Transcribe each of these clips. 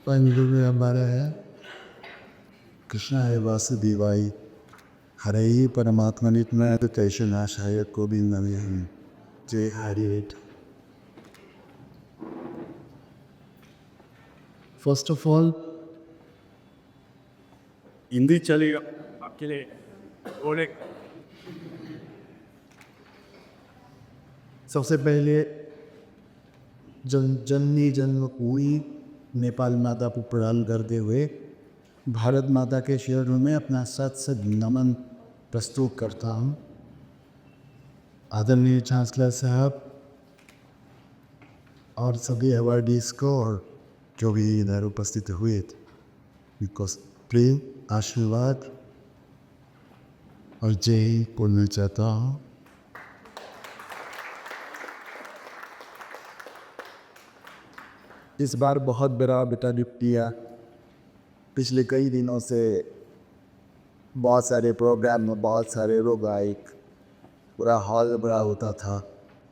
पंद्रह में हमारा है कृष्णा है वासुदेवाय हरे परमात्मा नित्य कैसे नाशाय गोविंद नमः जय Hari. First of all Hindi चलेगा आपके लिए बोले। सबसे पहले जननी जन्मभूमि नेपाल माता को प्रणाम करते हुए भारत माता के चरणों में अपना सत नमन प्रस्तुत करता हूँ। आदरणीय चांसलर साहब और सभी अवार्डीज को और जो भी इधर उपस्थित हुए थे उनको प्रेम आशीर्वाद और जय बोलना चाहता हूँ। इस बार बहुत बड़ा बेटा निपटिया। पिछले कई दिनों से बहुत सारे प्रोग्राम में बहुत सारे लोग आए, पूरा हॉल बड़ा होता था।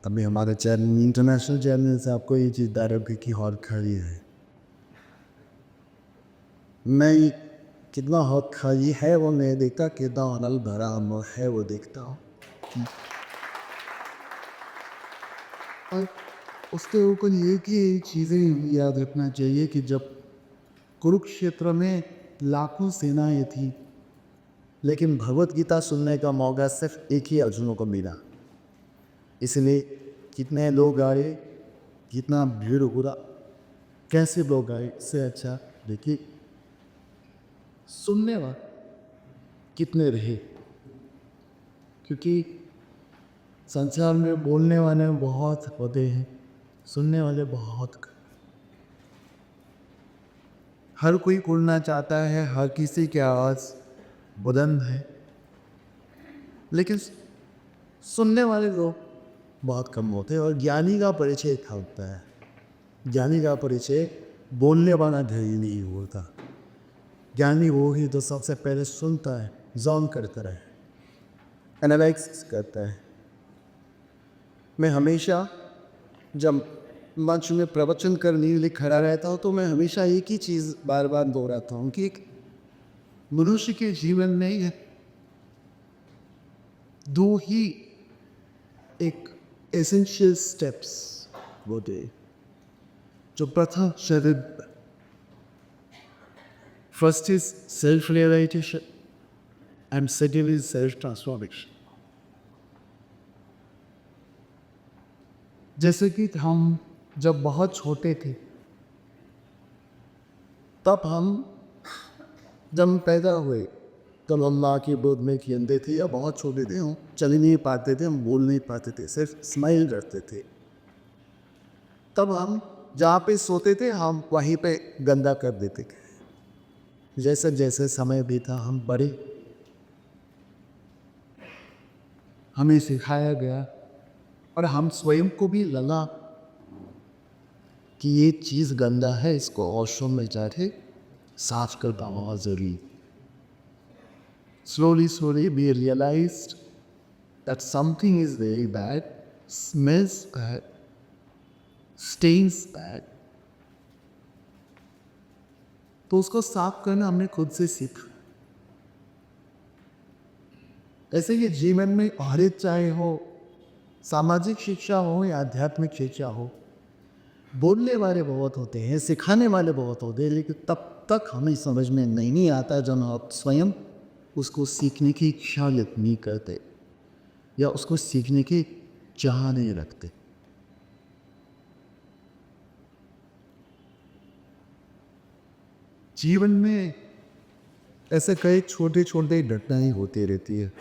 अभी हमारे चैनल इंटरनेशनल चैनल से आपको ये चीज़ डायरेक्ट की हॉल खड़ी है। मैं कितना हॉल खाली है वो नहीं देखता, कितना हॉल भरा है वो देखता हूँ। और उसके ऊपर ये कि चीज़ें याद रखना चाहिए कि जब कुरुक्षेत्र में लाखों सेनाएं थी लेकिन भगवत गीता सुनने का मौका सिर्फ एक ही अर्जुनों को मिला। इसलिए कितने लोग आए, कितना भीड़ हुआ, कैसे लोग आए, इससे अच्छा देखिए सुनने वाले कितने रहे। क्योंकि संसार में बोलने वाले बहुत होते हैं, सुनने वाले बहुत कम। हर कोई बोलना चाहता है, हर किसी की आवाज़ बुलंद है, लेकिन सुनने वाले लोग बहुत कम होते हैं। और ज्ञानी का परिचय क्या होता है? ज्ञानी का परिचय बोलने वाला धैर्य नहीं होता। ज्ञानी वो ही जो सबसे पहले सुनता है, जॉन करता है, एनालाइज करता है। मैं हमेशा जब मंच में प्रवचन करने के लिए खड़ा रहता हूँ तो मैं हमेशा एक ही चीज़ बार बार दोहराता हूँ कि एक मनुष्य के जीवन में दो ही एक एसेंशियल स्टेप्स होते हैं। जो प्रथम शरीर, first is self realisation and second is self transformation. जैसे कि हम जब बहुत छोटे थे तब जब पैदा हुए तब हम माँ की गोद में खेलते थे, या बहुत छोटे थे हम चल नहीं पाते थे, हम बोल नहीं पाते थे, सिर्फ स्माइल करते थे। तब हम जहाँ पे सोते थे हम वहीं पे गंदा कर देते थे। जैसे जैसे समय बीता हम बड़े, हमें सिखाया गया और हम स्वयं को भी लगा कि ये चीज़ गंदा है, इसको वॉशरूम में जाके साफ करना बहुत ज़रूरी। Slowly we realized that something is very bad, smells bad, stains bad. तो उसको साफ करना हमने खुद से सीखा। ऐसे ये जीवन में हरित चाहे हो, सामाजिक शिक्षा हो या आध्यात्मिक शिक्षा हो, बोलने वाले बहुत होते हैं, सिखाने वाले बहुत होते हैं, लेकिन तब तक हमें समझ में नहीं आता जब आप स्वयं उसको सीखने की इच्छा नहीं करते या उसको सीखने की चाह नहीं रखते। जीवन में ऐसे कई छोटे छोटे घटनाएं होती रहती है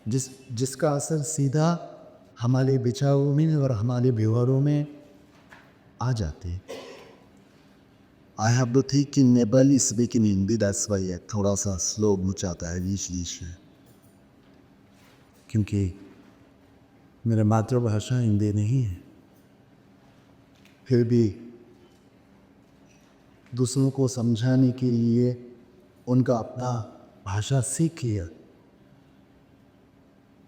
जिसका असर सीधा हमारे विचारों में और हमारे व्यवहारों में आ जाते हैं। I have to think in Nepali speaking Hindi, that's why थोड़ा सा स्लो हो जाता है बीच में, क्योंकि मेरा मातृभाषा हिंदी नहीं है। फिर भी दूसरों को समझाने के लिए उनका अपना भाषा सीख लिया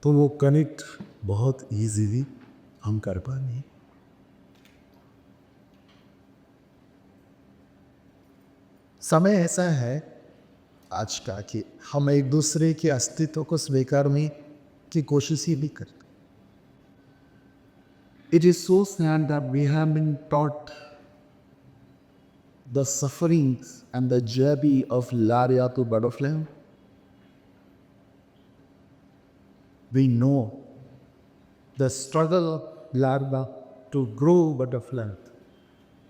तो वो कनेक्ट बहुत इजीली हम कर पाएंगे। समय ऐसा है आज का कि हम एक दूसरे के अस्तित्व को स्वीकार में की कोशिश ही नहीं करते. It is so sad that we have been taught the sufferings and the journey of Larya to butterfly. We know the struggle of larva to grow butterfly,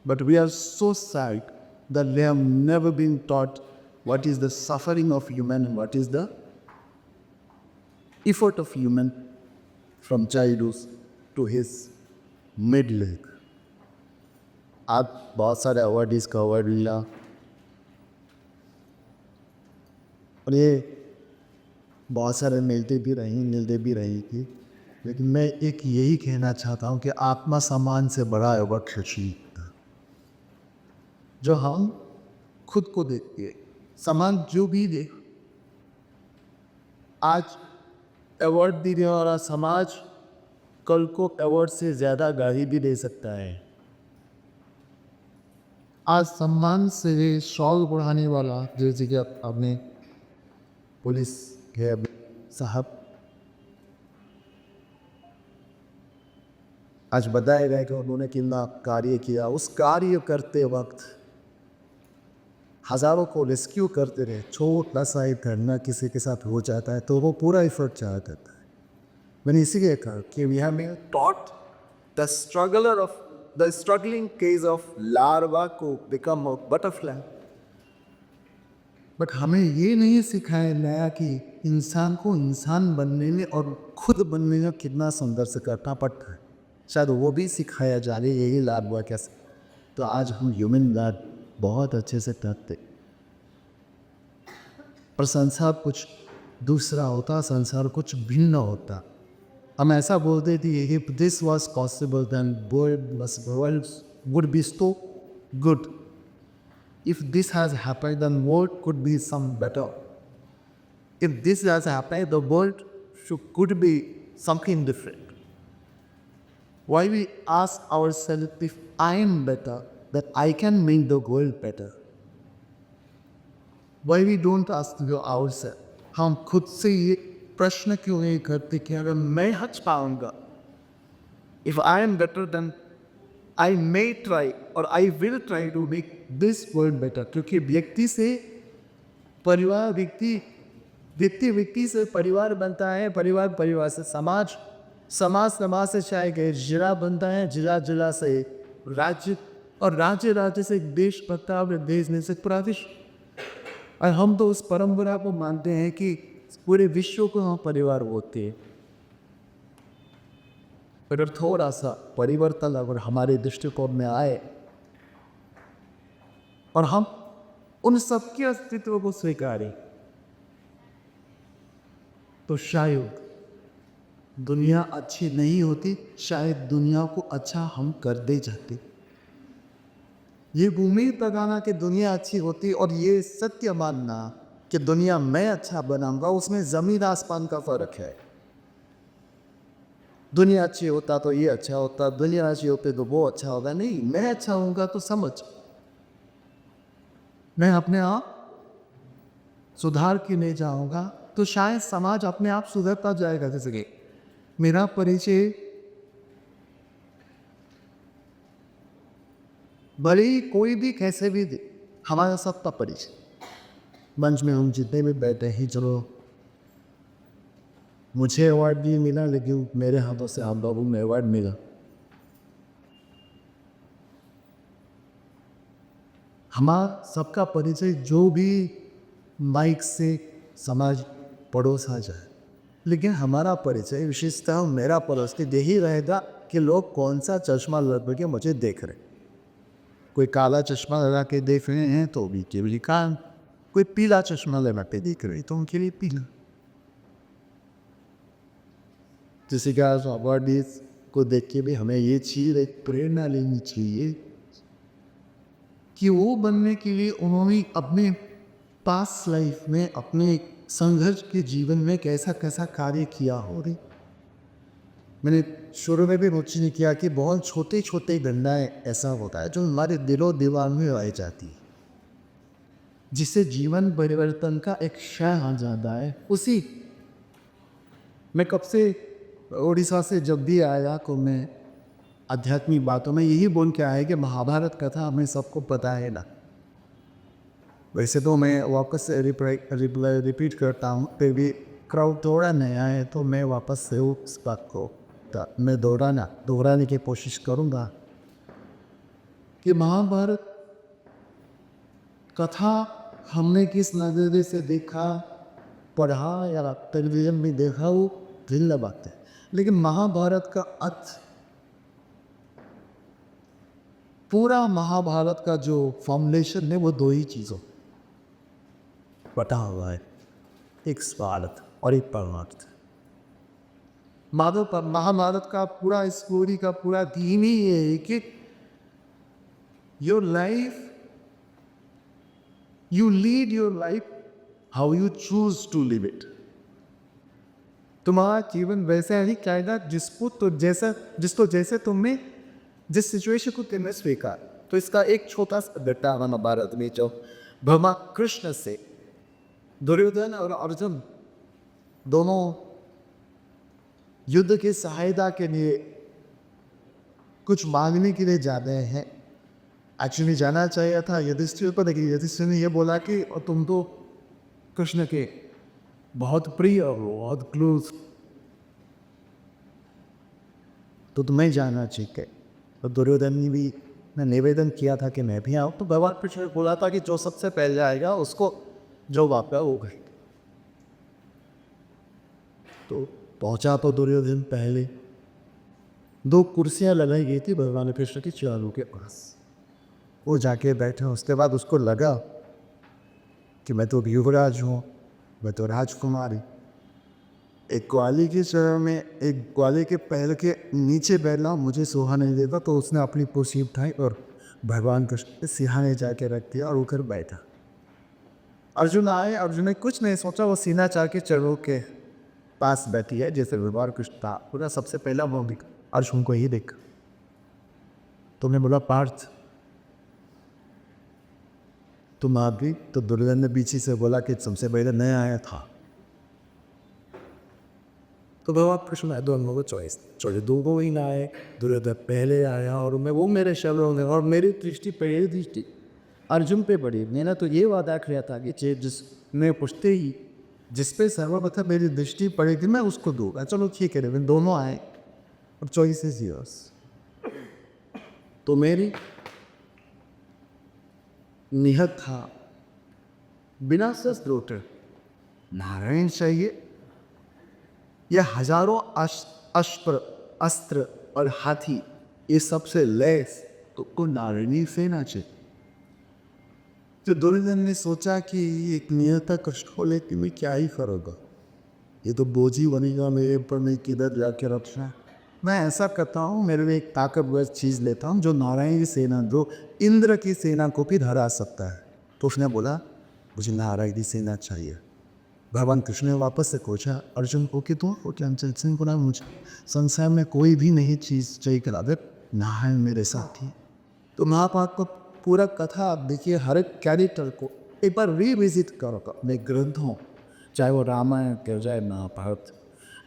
but we are so sad that we have never been taught what is the suffering of human and what is the effort of human from childhood to his mid-life. आप बहुत सारे award इसका award मिला और ये बहुत सारे मिलते भी रही थी, लेकिन मैं एक यही कहना चाहता हूँ कि आत्मा सम्मान से बड़ा अवार्ड खुशी जो हम खुद को देते हैं. सम्मान जो भी दे, आज अवार्ड दे रहे और समाज कल को अवार्ड से ज़्यादा गाली भी दे सकता है. आज सम्मान से शॉल बढ़ाने वाला जैसे कि आपने पुलिस के साहब आज बताया गया कि उन्होंने कितना कार्य किया. उस कार्य करते वक्त हज़ारों को रेस्क्यू करते रहे. छोटा सा एक घटना किसी के साथ हो जाता है तो वो पूरा एफर्ट चाह करता है. मैंने इसीलिए कहा कि we have been taught the struggler of the struggling case of larva को बिकम अ बटरफ्लाई. बट हमें ये नहीं सिखाया गया कि इंसान को इंसान बनने में और खुद बनने में कितना संघर्ष करना पड़ता है. शायद वो भी सिखाया जा रही है यही लार्वा कैसे. तो आज हम ह्यूमन लार्व बहुत अच्छे से करते, पर संसार कुछ दूसरा होता, संसार कुछ भिन्न होता. हम ऐसा बोलते थे if this was possible then world would be so good. If this has happened then world could be some better. If this has happened the world could be something different. Why we ask ourselves if I am better that I can make the world better? Why we don't ask ourselves? हम खुद से ये प्रश्न क्यों नहीं करते कि अगर मैं हच पाऊंगा, if I am better then I may try or I will try to make this world better. क्योंकि व्यक्ति से परिवार, व्यक्ति से परिवार बनता है, परिवार से समाज, समाज से शायद जिला बनता है, जिला से राज्य और राज्य से एक देश बनता है और देश में से पूरा विश्व. और हम तो उस परंपरा को मानते हैं कि पूरे विश्व को हम परिवार बोलते हैं. अगर थोड़ा सा परिवर्तन अगर हमारे दृष्टिकोण में आए और हम उन सबके अस्तित्व को स्वीकारें तो शायद दुनिया अच्छी नहीं होती, शायद दुनिया को अच्छा हम कर दे जाते. ये उम्मीद लगाना कि दुनिया अच्छी होती और ये सत्य मानना कि दुनिया मैं अच्छा बनाऊंगा, उसमें ज़मीन आसमान का फ़र्क है. दुनिया अच्छी होता तो ये अच्छा होता, दुनिया अच्छी होती तो वो अच्छा होगा. नहीं, मैं अच्छा होऊंगा तो समझ, मैं अपने आप सुधार के लिए जाऊंगा तो शायद समाज अपने आप सुधरता जाएगा. जैसे कि मेरा परिचय भले ही कोई भी कैसे भी दे, हमारा सबका परिचय मंच में हम जितने भी बैठे हैं, चलो मुझे अवार्ड भी मिला लेकिन मेरे हाथों से आप लोगों में अवार्ड मिला. हमारा सबका परिचय जो भी माइक से समाज पड़ोसा जाए, लेकिन हमारा परिचय विशेषता मेरा परिचय यही रहेगा कि लोग कौन सा चश्मा लगा के मुझे देख रहे. कोई काला चश्मा लगा के देख रहे हैं तो भी केवल कान, कोई पीला चश्मा लगा के देख रहे तो उनके लिए पीला. जिससे कि आज अवार्ड को देख के भी हमें ये चीज़ एक प्रेरणा लेनी चाहिए कि वो बनने के लिए उन्होंने अपने पास लाइफ में, अपने संघर्ष के जीवन में कैसा कार्य किया हो रही. मैंने शुरू में भी रोशनी किया कि बहुत छोटे घटनाएं ऐसा होता है जो हमारे दिलो दिमाग में आ जाती है. जिससे जीवन परिवर्तन का एक क्षय आ जाता है। उसी मैं कब से उड़ीसा से जब भी आया तो मैं आध्यात्मिक बातों में यही बोल के आया कि महाभारत कथा हमें सबको पता है ना। वैसे तो मैं वापस से रिपीट करता हूँ, फिर भी क्राउड थोड़ा नया है तो मैं वापस से उस बात को मैं दोहराने की कोशिश करूँगा कि महाभारत कथा हमने किस नज़रिए से देखा, पढ़ा या टेलीविज़न में देखा, वो भिन्न बात है। लेकिन महाभारत का अर्थ, पूरा महाभारत का जो फॉर्मुलेशन है वो दो ही चीज़ों पता हुआ है, एक स्वार्थ और एक परमार्थ। महाभारत का पूरा स्टोरी का पूरा थीम ही ये है कि your life, you lead your life how you choose to live it. तुम्हारा जीवन वैसा ही जाएगा जिसको जैसे तुमने जिस सिचुएशन को तुमने स्वीकार। तो इसका एक छोटा सा घटना महाभारत में जो भगवान कृष्ण से दुर्योधन और अर्जुन दोनों युद्ध की सहायता के लिए कुछ मांगने के लिए जाते हैं। एक्चुअली जाना चाहिए था युधिष्ठिर पर, लेकिन युधिष्ठिर ने यह बोला कि तुम तो कृष्ण के बहुत प्रिय हो, बहुत क्लोज, तो तुम्हें जाना चाहिए। तो दुर्योधन ने भी निवेदन किया था कि मैं भी आऊँ। तो भगवान कृष्ण ने बोला था कि जो सबसे पहले आएगा उसको जो वापस हो गए। तो पहुंचा तो दुर्योधन पहले। दो कुर्सियां लगाई गई थी भगवान कृष्ण की चारों के पास, वो जाके बैठे। उसके बाद उसको लगा कि मैं तो युवराज हूँ, मैं तो राजकुमारी। एक ग्वाली की शहर में एक ग्वाले के पैर के नीचे बैठना मुझे सोहा नहीं देता, तो उसने अपनी कुर्सी उठाई और भगवान कृष्ण के सिरहाने जाके रख दिया और उधर बैठा। अर्जुन आए, अर्जुन ने कुछ नहीं सोचा, वो सीना चाह के चढ़ो के पास बैठी है जैसे भगवान कृष्ण था। पूरा सबसे पहला वो दिखा, अर्जुन को ही देखा। तुमने बोला पार्थ तुम आ गई, तो दुर्योधन ने पीछे से बोला कि सबसे पहले नया आया था। तो भगवान कृष्ण ने दोनों को चॉइस दो को ही ना आए, दुर्योधन पहले आया और मैं वो मेरे शब्दों ने और मेरी पहली दृष्टि अर्जुन पे पड़ी। मैंने तो ये वादा किया था कि जिसने पूछते ही जिस पे सर्वप्रथम मेरी दृष्टि पड़ेगी मैं उसको दूंगा। चलो ठीक है, लेकिन दोनों आए और चॉइस इज योर्स। तो मेरी निहत था बिना शस्त्र नारायण चाहिए या हजारों अस्त्र और हाथी, ये सबसे लेस तो नारायणी सेना चाहिए। तो दुर्योधन ने सोचा कि एक नियता कृष्ण को लेकर मैं क्या ही करूँगा, ये तो बोझी बनेगा मेरे ऊपर, मैं किधर जाके रखना। मैं ऐसा करता हूँ, मेरे लिए एक ताकतवर चीज़ लेता हूँ जो नारायण की सेना, जो इंद्र की सेना को भी हरा सकता है। तो उसने बोला मुझे नारायण की सेना चाहिए। भगवान कृष्ण ने वापस से पूछा अर्जुन को कि तुम को ना, मुझे संसार में कोई भी नहीं चीज़ चाहिए करा दे, नारायण मेरे साथ ही। तो महाभारत को पूरा कथा आप देखिए, हर एक कैरेक्टर को एक बार रिविजिट करो अपने ग्रंथों, चाहे वो रामायण के चाहे महाभारत।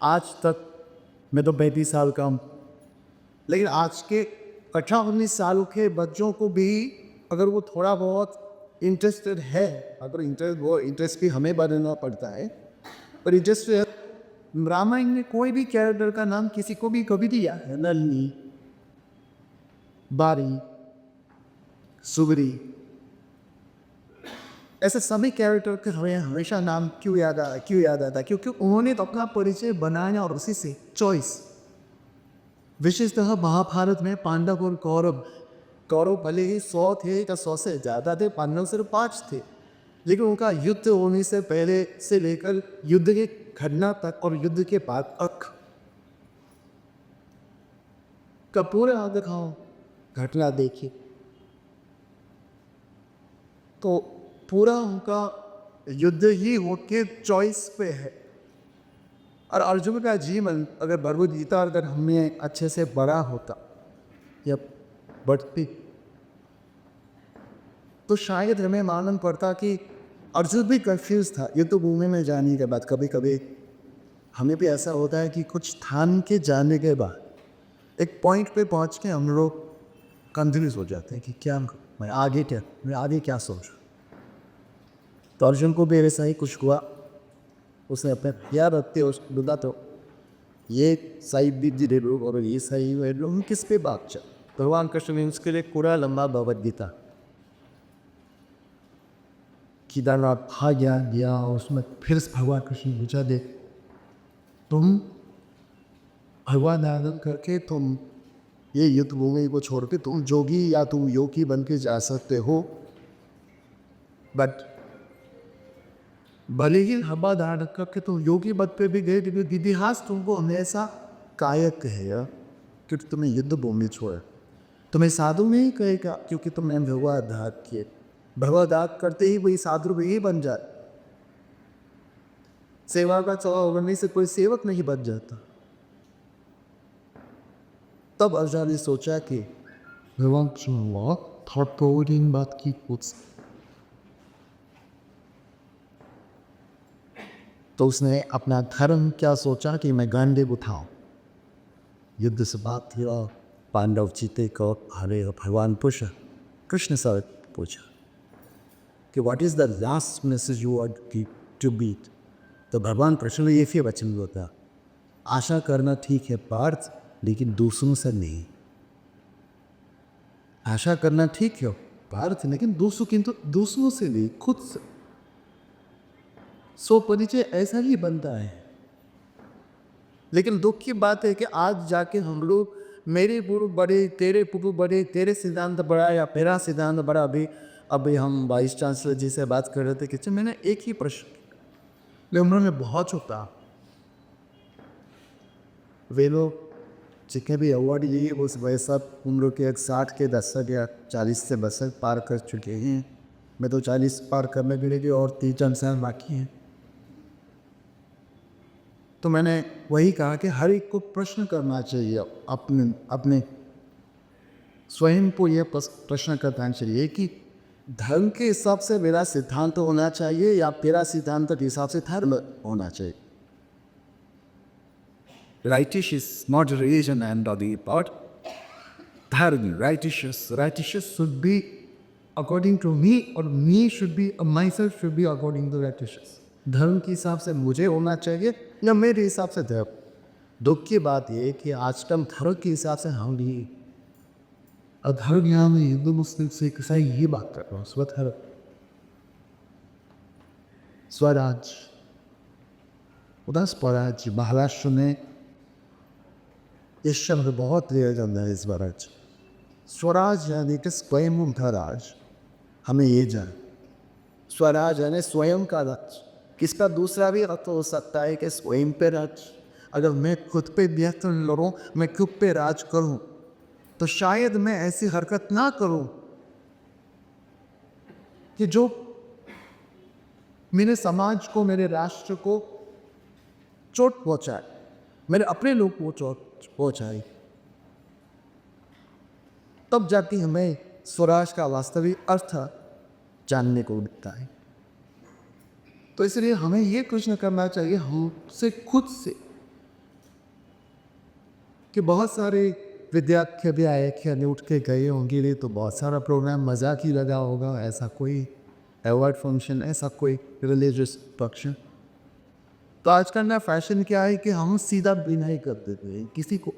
आज तक मैं तो 35 साल का हूँ, लेकिन आज के 18-19 साल के बच्चों को भी अगर वो थोड़ा बहुत इंटरेस्टेड है, अगर इंटरेस्ट भी हमें बनाना पड़ता है, पर इंटरेस्ट रामायण में कोई भी कैरेक्टर का नाम किसी को भी कभी दिया है, नलनी, बारी, सुगरी, ऐसे सभी कैरेक्टर के हमें हमेशा नाम क्यों याद आता? क्योंकि उन्होंने तो अपना परिचय बनाया और उसी से चॉइस। विशेषतः महाभारत में पांडव और कौरव भले ही 100 थे या 100 से ज़्यादा थे, पांडव सिर्फ 5 थे, लेकिन उनका युद्ध होने से पहले से लेकर युद्ध के घटना तक और युद्ध के बाद तक का पूरा दिखाओ घटना देखिए तो पूरा उनका युद्ध ही होके चॉइस पे है। और अर्जुन का जीवन अगर भगवद गीता अगर हमें अच्छे से बड़ा होता या बढ़ती तो शायद हमें मालूम पड़ता कि अर्जुन भी कंफ्यूज था युद्ध भूमि में जाने के बाद। कभी कभी हमें भी ऐसा होता है कि कुछ ठान के जाने के बाद एक पॉइंट पे पहुंच के हम लोग कंफ्यूज हो जाते हैं कि क्या मैं आगे क्या सोच। तो अर्जुन को भी वैसा ही कुछ हुआ। उसने अपने प्यार रखते उस बोला तो ये सही भी लोग और ये सही हुए लोग किस पे बात चल। भगवान कृष्ण ने उसके लिए पूरा लंबा भगवद गीता केदारनाथ भाग गया और उसमें फिर से भगवान कृष्ण पूछा दे तुम भगवान आनंद करके तुम ये युद्ध भूमि को छोड़ के तुम जोगी या तुम योगी बन के जा सकते हो, बट भले ही हवा धारण करके तुम योगी पद पे भी गए लेकिन इतिहास तुमको हमेशा कायक कहेगा क्योंकि तुम्हें युद्ध भूमि छोड़ा। तुम्हें साधु नहीं कहेगा क्योंकि तुमने भगवदात किए। भगवदात करते ही वही साधु भी बन जाए। सेवा का स्वभाव बनने से कोई सेवक नहीं बन जाता। तब अर्जुन ने सोचा कि भगवान थॉट प्रोवोकिंग बात की कुछ, तो उसने अपना धर्म क्या सोचा कि मैं गांडीव उठाऊं। युद्ध से बात किया, पांडव जीते को हरे भगवान पूछा, कृष्ण सर पूछा कि what is the last message you want to beat. तो भगवान कृष्ण ने ये फिर वचन होता, आशा करना ठीक है पार्थ लेकिन दूसरों से नहीं। आशा करना ठीक है पार्थ लेकिन दूसरों से नहीं, खुद से। सो परिचय ऐसा ही बनता है। लेकिन दुख की बात है कि आज जाके हम लोग मेरे पूर्व बड़े, तेरे पूर्व बड़े, तेरे सिद्धांत बड़ा या मेरा सिद्धांत बड़ा। अभी हम वाइस चांसलर जी से बात कर रहे थे कि मैंने एक ही प्रश्न, लेकिन उन्होंने बहुत छोटा। वे लोग जितने भी अवार्ड लिए उस वह सब उम्र के 60 के दशक या 40 से दशक पार कर चुके हैं। मैं तो 40 पार करने के लिए और 3-4 साल बाकी हैं। तो मैंने वही कहा कि हर एक को प्रश्न करना चाहिए, अपने स्वयं को यह प्रश्न करना चाहिए कि धर्म के हिसाब से मेरा सिद्धांत होना चाहिए या तेरा सिद्धांत के हिसाब से धर्म होना चाहिए। Righteous is not religion and the part. Dharma, righteous should be according to me or me should be, myself should be according to righteous. धर्म के हिसाब से मुझे होना चाहिए या मेरे हिसाब से धर्म। दुख की बात यह कि आजकल धर्म के हिसाब से हम भी अधर्म, यहाँ में हिंदू मुस्लिम से ईसाई ये बात कर रहा हूँ। स्वधर्म, स्वराज, उधर स्वराज महाराष्ट्र में इस शब्द बहुत लिया जाता है। स्वराज, स्वराज यानी कि स्वयं उनका राज। हमें ये जान स्वराज यानी स्वयं का राज। किसका दूसरा भी अर्थ हो सकता है कि स्वयं पे राज। अगर मैं खुद पे नियंत्रण लड़ूं, मैं खुद पे राज करूं, तो शायद मैं ऐसी हरकत ना करूं कि जो मेरे समाज को, मेरे राष्ट्र को चोट पहुंचाए, मेरे अपने लोग को चोट पहुंचाए। तब जाके हमें स्वराज का वास्तविक अर्थ जानने को मिलता है। तो इसलिए हमें ये प्रश्न करना चाहिए हमसे खुद से कि बहुत सारे विद्यार्थी भी आए कि उठ के गए होंगे, तो बहुत सारा प्रोग्राम मजाक ही लगा होगा। ऐसा कोई अवार्ड फंक्शन, ऐसा कोई रिलीजियस फंक्शन। तो आजकल ना फैशन क्या है कि हम सीधा भी नहीं कर देते किसी को।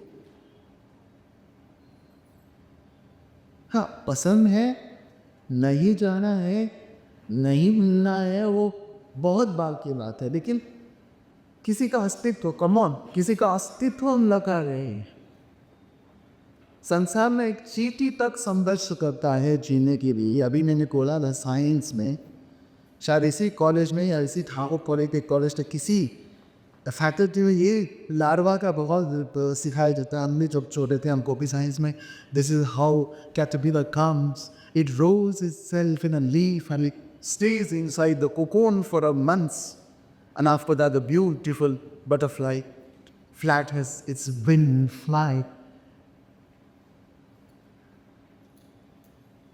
हाँ, पसंद है, नहीं जाना है, नहीं मिलना है, वो बहुत बात की बात है। लेकिन किसी का अस्तित्व, कमॉन, किसी का अस्तित्व हम लगा रहे हैं। संसार में एक चींटी तक संघर्ष करता है जीने के लिए। अभी मैंने बोला था साइंस में, शायद इसी कॉलेज में या इसी ठाकुर पॉलिटेक्निक कॉलेज में किसी फैकल्टी में ये लार्वा का बहुत सिखाया जाता है। हमने जब छोटे थे हमको भी साइंस में, this is how caterpillar comes, it rolls itself in a leaf and it stays inside the cocoon for a month, and after that the beautiful butterfly flattens its wing fly.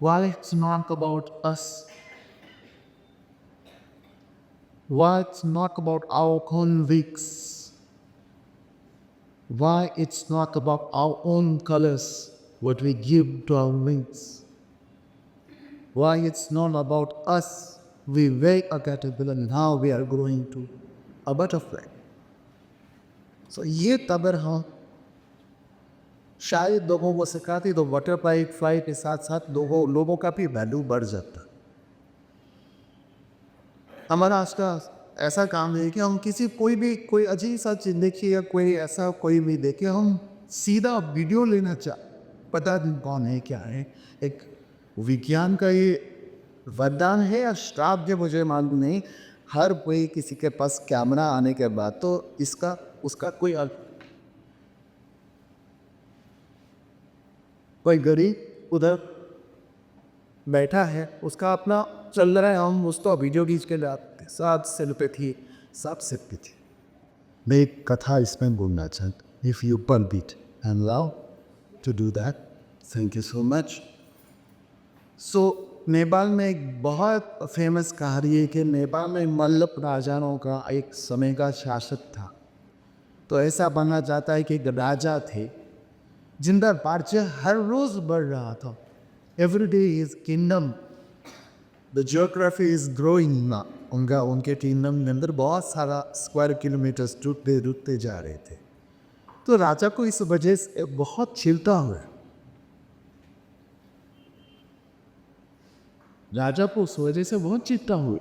Why it's not about us? Why it's not about our convicts? Why it's not about our own colors, what we give to our wings? Why it's not about us? We were a caterpillar, now we are growing to a butterfly. So ये तबर हाँ शायद लोगों को सिखाती तो butterfly fly के साथ साथ लोगों का भी वैल्यू बढ़ जाता। हमारा आज का ऐसा काम है कि हम कोई अजीब सा चीज़ देखिए या कोई ऐसा कोई भी देखे हम सीधा वीडियो लेना पता नहीं कौन है क्या है। एक विज्ञान का ये वरदान है या श्राप जो मुझे मालूम नहीं। हर कोई किसी के पास कैमरा आने के बाद तो इसका उसका कोई गरीब उधर बैठा है उसका अपना चल रहा है, हम उसको वीडियो खींच के लाते 7 पे थी 7 पे थी। मैं एक कथा इसमें बोलना चाहता। If you permit and love to do that, thank you so much. So Nepal में एक बहुत फेमस कहानी है कि नेपाल में मल्लप राजाओं का एक समय का शासक था। तो ऐसा बनना चाहता है कि एक राजा थे जिनका राज्य हर रोज़ बढ़ रहा था। Every day is kingdom the geography is growing ना उनके किंगडम के अंदर बहुत सारा स्क्वायर किलोमीटर्स टूटते जा रहे थे। तो राजा को इस वजह से बहुत चिंता हुआ। राजा को उस वजह से बहुत चिंता हुई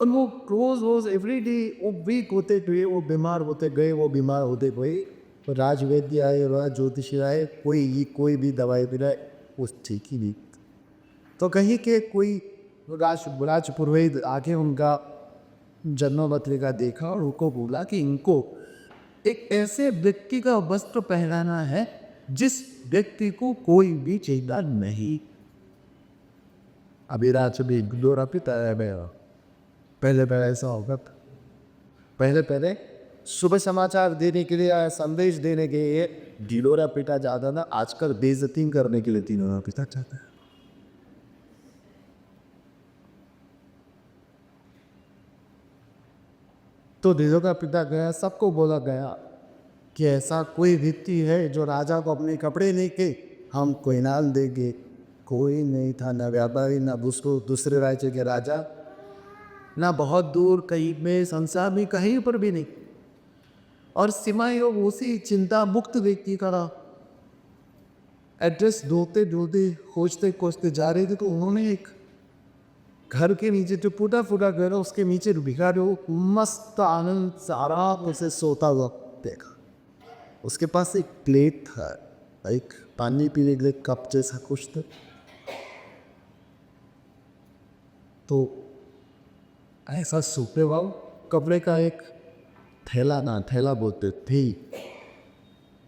और वो रोज एवरी डे वो वीक होते गए, वो बीमार होते गए, तो राजवैद्य आए, राज ज्योतिषी आए, कोई भी दवाई पिलाए वो ठीक ही नहीं। तो कहीं के कोई राज पुरोहित आके उनका जन्म पत्रिका देखा और उनको बोला कि इनको एक ऐसे व्यक्ति का वस्त्र पहनाना है जिस व्यक्ति को कोई भी चिंता नहीं। अभी राज भी डोरा पिता है मेरा। पहले ऐसा होगा था। पहले सुबह समाचार देने के लिए या संदेश देने के लिए ढिलोरा पिटा जाता था। आजकल बेइज्जती करने के लिए ढिलोरा पिटा जाता है। तो ढिलोरा पिटा गया, सबको बोला गया कि ऐसा कोई व्यक्ति है जो राजा को अपने कपड़े लेके हम कोई नाल देंगे। कोई नहीं था, ना व्यापारी, ना दूसरे राज्य के राजा, ना बहुत दूर कहीं में, संसार में कहीं पर भी नहीं। और सिमाई उसी चिंता मुक्त व्यक्ति का एड्रेस ढूंढते खोजते जा रहे थे। तो उन्होंने एक घर के नीचे जो टूटा फूटा घर है उसके नीचे भिखारी मस्त आनंद से आराम से सोता हुआ देखा। उसके पास एक प्लेट था, एक पानी पीने के लिए कप जैसा कुछ था। तो ऐसा सूखे वाव कपड़े का एक थैला बोलते थे,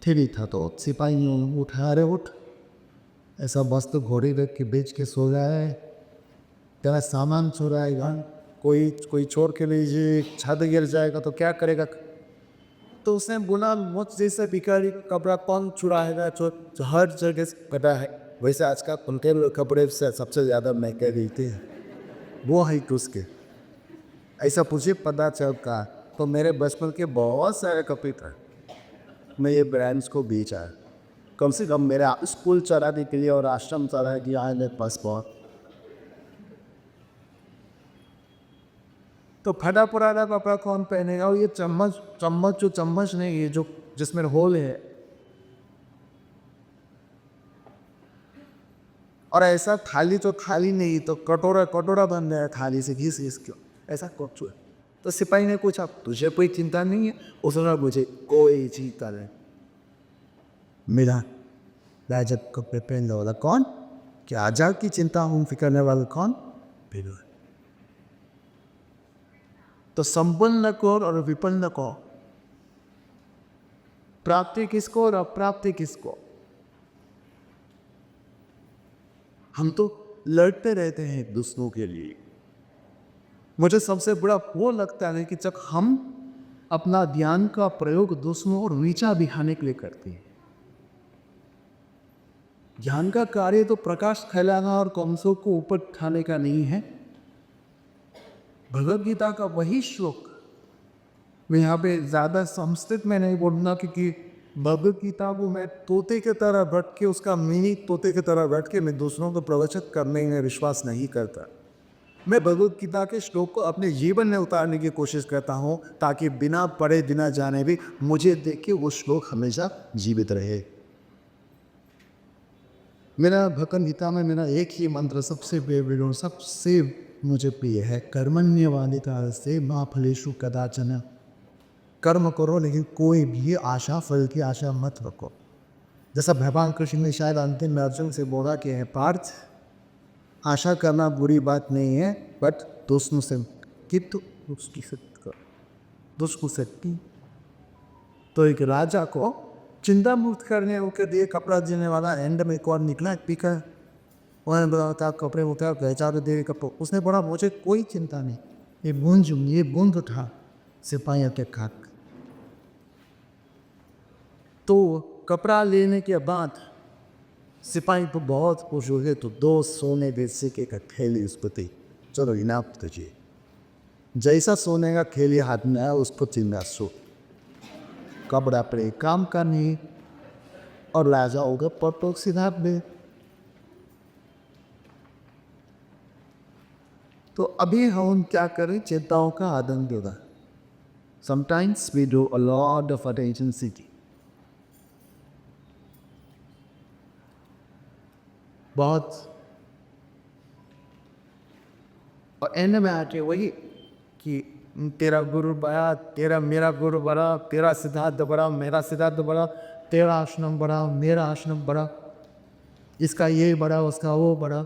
थैली था। तो सिपाही उठा रहे उठ, ऐसा मस्त घोड़ी रख के बेच के सो रहा है। तेरा सामान चुराएगा, कोई चोर के लीजिए, छत गिर जाएगा तो क्या करेगा। तो उसने बोला मुझ जैसे भिखारी का कपड़ा कौन चुराएगा, जो हर जगह से कटा है। वैसे आज का उनके कपड़े से सबसे ज़्यादा महंगे रहते हैं वो है उसके। ऐसा मुझे पता चलता तो मेरे बचपन के बहुत सारे कपड़े थे, मैं ये ब्रांड्स को बेचा है। कम से कम मेरा स्कूल चलाने के लिए और आश्रम चलाने के लिए आए मेरे पास बहुत। तो फटा पुराना कपड़ा कौन पहनेगा। और ये चम्मच नहीं, ये जो जिसमें होल है। और ऐसा थाली तो खाली नहीं, तो कटोरा बन गया थाली से घिस क्यों ऐसा कुछ। तो सिपाही ने पूछा तुझे कोई चिंता नहीं है। उसने मुझे कोई चिंता नहीं। मेरा राजा कपड़े पहनने वाला कौन, क्या आजाद की चिंता हूँ फिक्रने वाला कौन। तो संपन्न कौन और विपन्न कौन, प्राप्ति किसको और अप्राप्ति किसको। हम तो लड़ते रहते हैं दूसरों के लिए। मुझे सबसे बड़ा वो लगता है कि जब हम अपना ध्यान का प्रयोग दूसरों और नीचा दिखाने के लिए करते हैं। ज्ञान का कार्य तो प्रकाश फैलाना और कमजोर को ऊपर उठाने का नहीं है। भगवद गीता का वही श्लोक मैं यहाँ पे ज़्यादा संस्कृत में नहीं बोलूँगा, क्योंकि भगवद गीता को मैं तोते की तरह बैठ के उसका मीनिंग तोते की तरह बैठ के मैं दूसरों को प्रवचित करने में विश्वास नहीं करता। मैं भगवद गीता के श्लोक को अपने जीवन में उतारने की कोशिश करता हूँ, ताकि बिना पढ़े बिना जाने भी मुझे देख के वो श्लोक हमेशा जीवित रहे। मेरा भगवद गीता में मेरा एक ही मंत्र सबसे फेवरेट और सबसे मुझे प्रिय है, कर्मण्यवादिता से माँ फलेषु कदाचन। कर्म करो लेकिन कोई भी आशा, फल की आशा मत रखो। जैसा भगवान कृष्ण ने शायद अंतिम में अर्जुन से बोला कि है पार्थ, आशा करना बुरी बात नहीं है, बट दोस्तों से किंतु उसकी दोस्त को सकती। तो एक राजा को चिंता मुक्त करने के लिए कपड़ा देने वाला एंड में कौन निकला पीकर, उन्होंने बोला कपड़े उतार बेचारे दे कपड़े। उसने बोला मुझे कोई चिंता नहीं, ये बूंद उठा सिपाहियों के खाक। तो कपड़ा लेने के बाद सिपाही तो बहुत खुश हो गए, तो 2 सोने बेचे के खेली उसको थी, चलो इनाम तुझे। जैसा सोने का खेली हाथ में आया उसको चिंता सो कपड़ा पर काम करनी और राजा होगा पटोक सीधा में। तो अभी हम क्या करें, चिंताओं का आनंद लेना। Sometimes we do a lot of attention seeking. बहुत और एंड में आके वही कि तेरा गुरु बड़ा, तेरा मेरा गुरु बड़ा, तेरा सिद्धार्थ बड़ा, मेरा सिद्धार्थ बड़ा, तेरा आश्रम बड़ा, मेरा आश्रम बड़ा, इसका ये बड़ा, उसका वो बड़ा।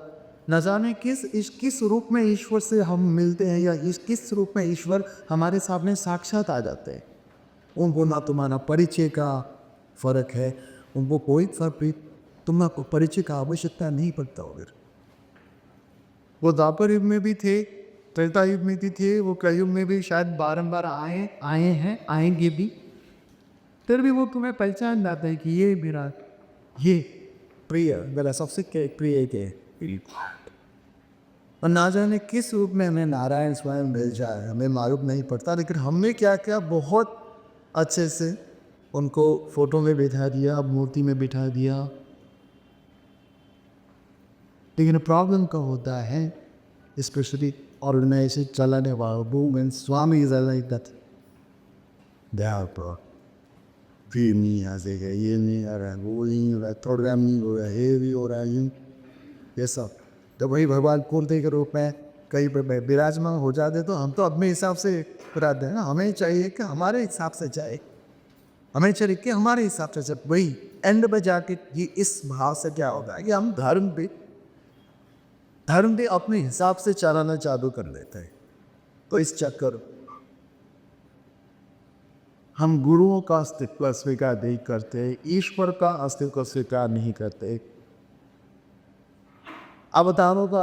न जाने किस रूप में ईश्वर से हम मिलते हैं, या किस रूप में ईश्वर हमारे सामने साक्षात आ जाते हैं। उनको ना तुम्हारा परिचय का फर्क है, उनको कोई फर्क भी, तुमको परिचय का आवश्यकता नहीं पड़ता होगा। वो द्वापर युग में भी थे, त्रेता युग में भी थे, वो कलयुग में भी शायद बारंबार आए हैं, आएंगे भी। फिर भी वो तुम्हें पहचान जाता है कि ये मेरा, ये प्रिय, मेरा सबसे प्रिय के। और ना जाने किस रूप में हमें नारायण स्वयं मिल जाए, हमें मालूम नहीं पड़ता। लेकिन हमने क्या किया, बहुत अच्छे से उनको फोटो में बिठा दिया, मूर्ति में बिठा दिया। लेकिन प्रॉब्लम का होता है, स्पेशली ऑर्गेनाइजेशन चलाने वाला women Swami is like that, फिर नहीं आ जाएगा, ये नहीं आ रहा है, वो नहीं हो रहा है, प्रोग्राम नहीं हो रहा है, ये भी हो रहा है, ये सब। जब वही भगवान कुर्ते के रूप में कहीं पर विराजमान हो जाते, तो हम तो अपने हिसाब से कराते हैं ना। हमें चाहिए कि हमारे हिसाब से जाए, हमें चाहिए कि हमारे हिसाब से जब वही एंड में जाके ये इस भाव से क्या होता है कि हम धर्म भी अपने हिसाब से चलाना चालू कर लेते हैं। तो इस चक्कर हम गुरुओं का अस्तित्व स्वीकार नहीं करते, ईश्वर का अस्तित्व स्वीकार नहीं करते, अवतारों का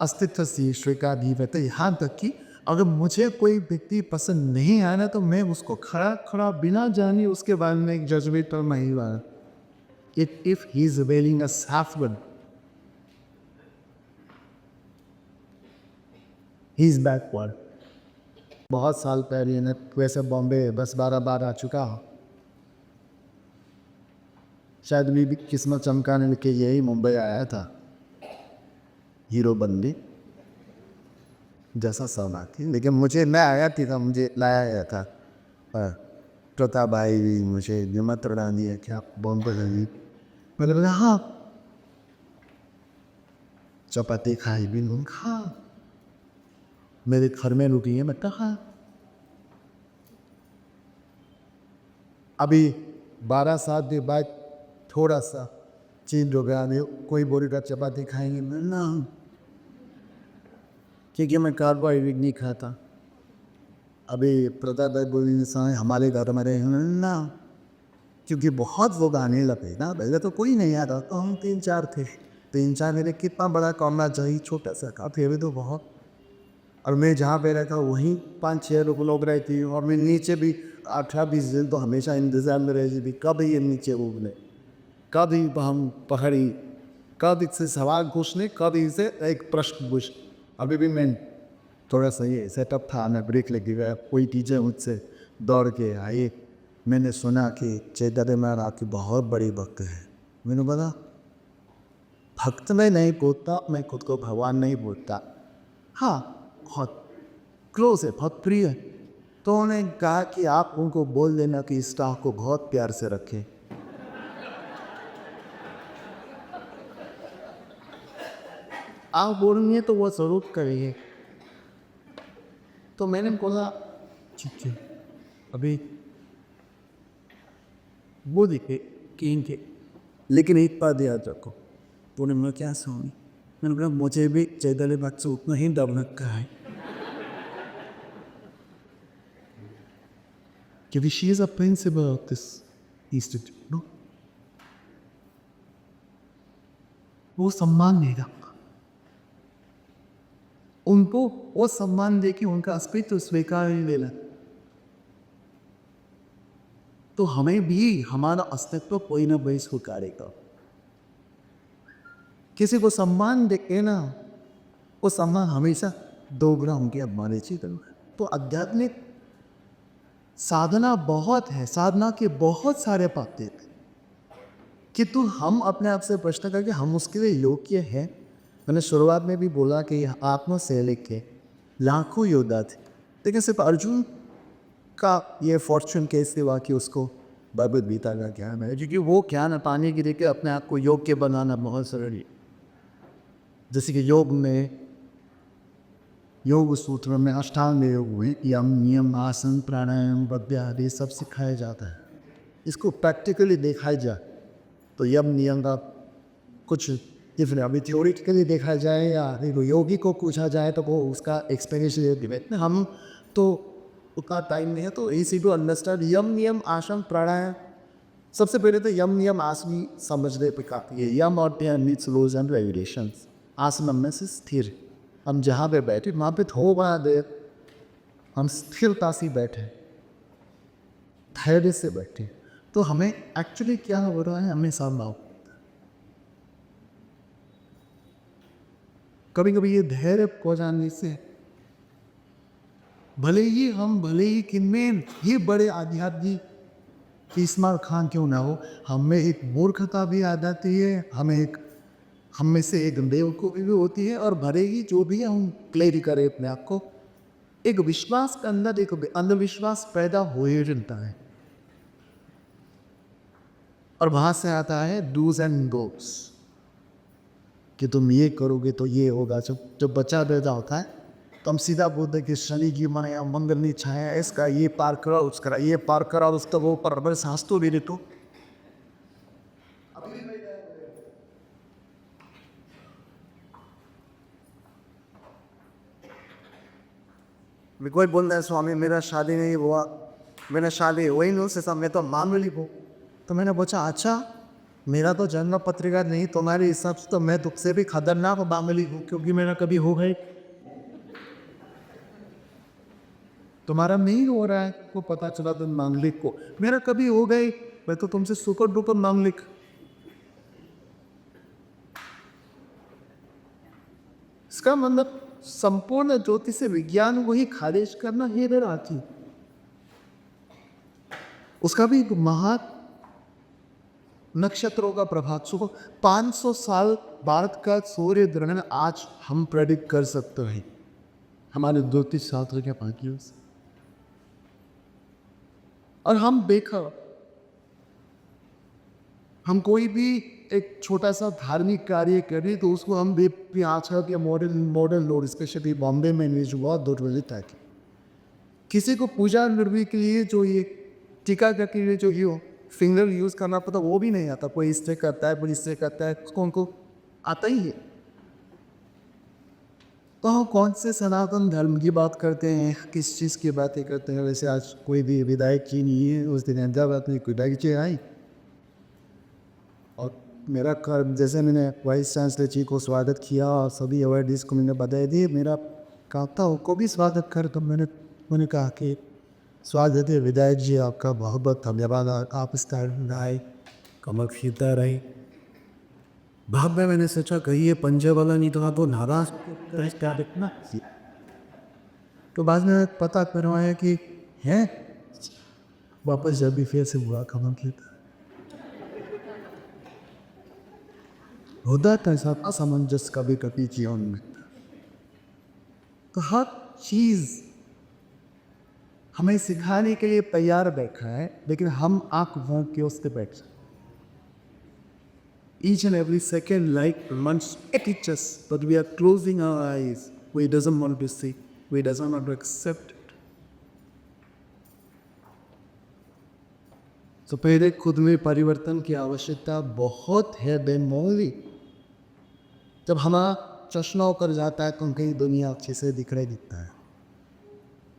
अस्तित्व से स्वीकार नहीं करते। यहाँ तक कि अगर मुझे कोई व्यक्ति पसंद नहीं आया ना, तो मैं उसको खड़ा बिना जाने उसके बारे में एक जजमेंट पर नहीं बना। If he is wearing a saffron, he is backward. बहुत साल पहले मैं वैसे बॉम्बे 10-12 बार आ चुका हूँ, शायद भी किस्मत चमकाने के यही मुंबई आया था, हीरो बंदी जैसा समा थी। लेकिन मुझे मैं आया था, मुझे लाया गया था, प्रताप भाई भी मुझे निमंत्रण दिया कि आप बॉम्बे लगी। मैंने बोला हाँ, चपाती खाई भी लूँ, खा मेरे घर में रुकी है। मैं कहा अभी 12 साल के बाद थोड़ा सा चेंज हो गया, कोई बोलेगा चपाती खाएंगे, मैं ना, क्योंकि मैं कार्बोहाइड्रेट नहीं खाता। अभी प्रताप भाई बोली हमारे घर में रहे ना, क्योंकि बहुत लोग आने लगे ना, पहले तो कोई नहीं आता, तो हम 3-4 थे। 3-4 मेरे कितना बड़ा कमरा चाहिए, छोटा सा काफी, अभी तो बहुत। और मैं जहाँ पे रहता वहीं 5-6 लोग रहती हूँ, और मैं नीचे भी 18-20 दिन तो हमेशा इंतज़ार में रहती थी कब ये नीचे उगने। कभी हम पहाड़ी, कभी से सवाल पूछने, कभी से एक प्रश्न पूछ। अभी भी मैं थोड़ा सा ये सेटअप था, मैं ब्रेक लगी गया, कोई टीचर मुझसे दौड़ के आई, मैंने सुना कि चैतन्य महाराज आपकी बहुत बड़ी भक्त है। मैंने बोला भक्त में नहीं बोलता, मैं खुद को भगवान नहीं बोलता, हाँ बहुत क्लोज है, बहुत प्रिय है। तो उन्होंने कहा कि आप उनको बोल देना कि स्टाफ को बहुत प्यार से रखें। आप बोलेंगे तो वो ज़रूर करेंगे। तो मैंने बोला ठीक है, अभी वो दिखे कि इनके, लेकिन एक बात याद रखो। तो उन्होंने बोला क्या स्वामी? मैंने बोला मुझे भी चैतन्य भक्त से उतना ही डर लगता है, क्योंकि she is a principal of this institute. No, वो सम्मान देगा उनको, वो सम्मान दे कि उनका अस्तित्व स्वीकार नहीं लेना। तो हमें भी हमारा अस्तित्व कोई ना कोई स्वीकारेगा। किसी को सम्मान देके ना, वो सम्मान हमेशा दोगुना होंगे हमारे जीवन में। तो आध्यात्मिक साधना बहुत है, साधना के बहुत सारे पाते हैं कि तो हम अपने आप से प्रश्न करके हम उसके लिए योग्य हैं। मैंने शुरुआत में भी बोला कि आत्मा से लेके लाखों योद्धा थे, लेकिन सिर्फ अर्जुन का ये फॉर्चून कैसे हुआ कि उसको भगवद गीता का ज्ञान है, क्योंकि वो ज्ञान पाने के लिए कि अपने आप को योग्य बनाना बहुत सरल है। जैसे कि योग में, योग सूत्र में अष्टांग योग में यम नियम आसन प्राणायाम प्रत्याहार आदि सब सिखाया जाता है। इसको प्रैक्टिकली देखा जाए तो यम नियम का कुछ डिफरेंट, अभी थियोरिटिकली देखा जाए या योगी को पूछा जाए तो वो उसका एक्सप्लेनेशन डिबेट में, हम तो उतना टाइम नहीं है, तो इसी टू अंडरस्टैंड यम नियम आसन प्राणायाम। सबसे पहले तो यम नियम आसन समझने पे काफ़ी है। यम और नीड्स रूल्स एंड रेगुलेशंस। आसन में से स्थिर, हम जहाँ पे बैठे वहाँ पे थोड़ा देर हम स्थिरता से बैठे, धैर्य से बैठे। तो हमें एक्चुअली क्या हो रहा है हमें सामना, कभी कभी ये धैर्य खो जाने से भले ही किनमें ये बड़े आध्यात्मिक इस्माइल खान क्यों ना हो, हमें एक मूर्खता भी आ जाती है, हम में से एक बेवकूफ़ी भी होती है। और भले ही जो भी हम क्लियर करें अपने आप को, एक विश्वास के अंदर एक अंधविश्वास पैदा हो ही रहता है। और वहाँ से आता है डूज एंड डोंट्स, कि तुम ये करोगे तो ये होगा। जब बच्चा पैदा होता है तो हम सीधा बोलते हैं कि शनि की मन या मंगल नहीं छाया, इसका ये पार करो, उसका ये पार करो, उसका वो पर बड़े सांस तो भी तो कोई बोल रहा है स्वामी मेरा शादी नहीं हुआ, मेरा शादी वही नहीं से मैं तो मामूली हूँ। तो मैंने पूछा अच्छा, मेरा तो जन्म पत्रिका नहीं, तुम्हारे हिसाब से तो मैं तुझसे भी खतरनाक मामूली हूँ, क्योंकि मेरा कभी हो गई, तुम्हारा नहीं हो रहा है, को पता चला तुम मांगलिक को, मेरा कभी हो गई, मैं तो तुमसे सुपर डुपर मांगलिक। इसका मतलब संपूर्ण ज्योतिष विज्ञान को ही खारिज करना ही आती, उसका भी एक महा नक्षत्रों का प्रभाव। सुबह 500 साल भारत का सूर्य ग्रहण आज हम प्रेडिक्ट कर सकते हैं हमारे ज्योतिष शास्त्र के भाग्यों से। और हम देखा, हम कोई भी एक छोटा सा धार्मिक कार्य करें तो उसको हम भी आजकल के मॉडर्न लोग, स्पेशली बॉम्बे में न्यूज बहुत दुर्वलित है। किसी को पूजा करने के लिए जो ये टीका करके लिए जो ये फिंगर यूज़ करना पड़ता वो भी नहीं आता। कोई इससे करता है, कोई इससे करता है, उनको आता ही है। तो हम कौन से सनातन धर्म की बात करते हैं, किस चीज़ की बातें करते हैं। वैसे आज कोई भी विधायक जी नहीं है, उस दिन अहमदाबाद में विधायक जी आई और मेरा कर जैसे मैंने वाइस चांसलर जी को स्वागत किया और सभी अवार्डीज़ को मैंने बधाई दी, मेरा काका को भी स्वागत कर। तो मैंने कहा कि स्वागत है विधायक जी, आपका बहुत बहुत धन्यवाद, आप इस कारण आए। कमर खींचता रही। बाद में मैंने सोचा कहीं ये पंजे वाला नहीं तो आपको नाराज क्या देखना। तो बाद में पता करवाया कि है वापस जब भी फिर से बुरा कमर खींचता होता था ऐसा असमंजस कभी कभी जीवन में। तो हर चीज हमें सिखाने के लिए तैयार बैठा है, लेकिन हम आंख भोंक के उसके बैठ each and every second like lunch it teaches, but we are closing our eyes. We doesn't want to see, we doesn't want to accept it. तो पहले खुद में परिवर्तन की आवश्यकता बहुत है बेमौली। जब हमारा चश्मा होकर जाता है तो कहीं दुनिया अच्छे से दिखने दिखता है,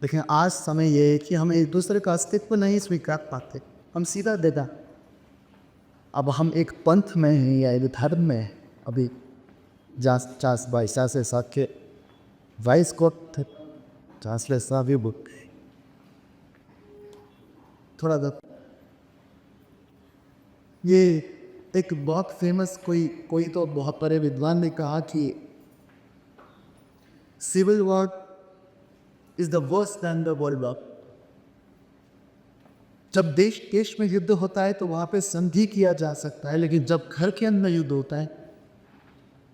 लेकिन आज समय ये है कि हम एक दूसरे का अस्तित्व नहीं स्वीकार पाते, हम सीधा देता। अब हम एक पंथ में हैं या एक धर्म में हैं। अभी 22 साल के वाइस को भी बुक थोड़ा ये एक बहुत फेमस कोई तो बहुत बड़े विद्वान ने कहा कि civil war is the worst than the world war. जब देश देश में युद्ध होता है तो वहां पे संधि किया जा सकता है, लेकिन जब घर के अंदर युद्ध होता है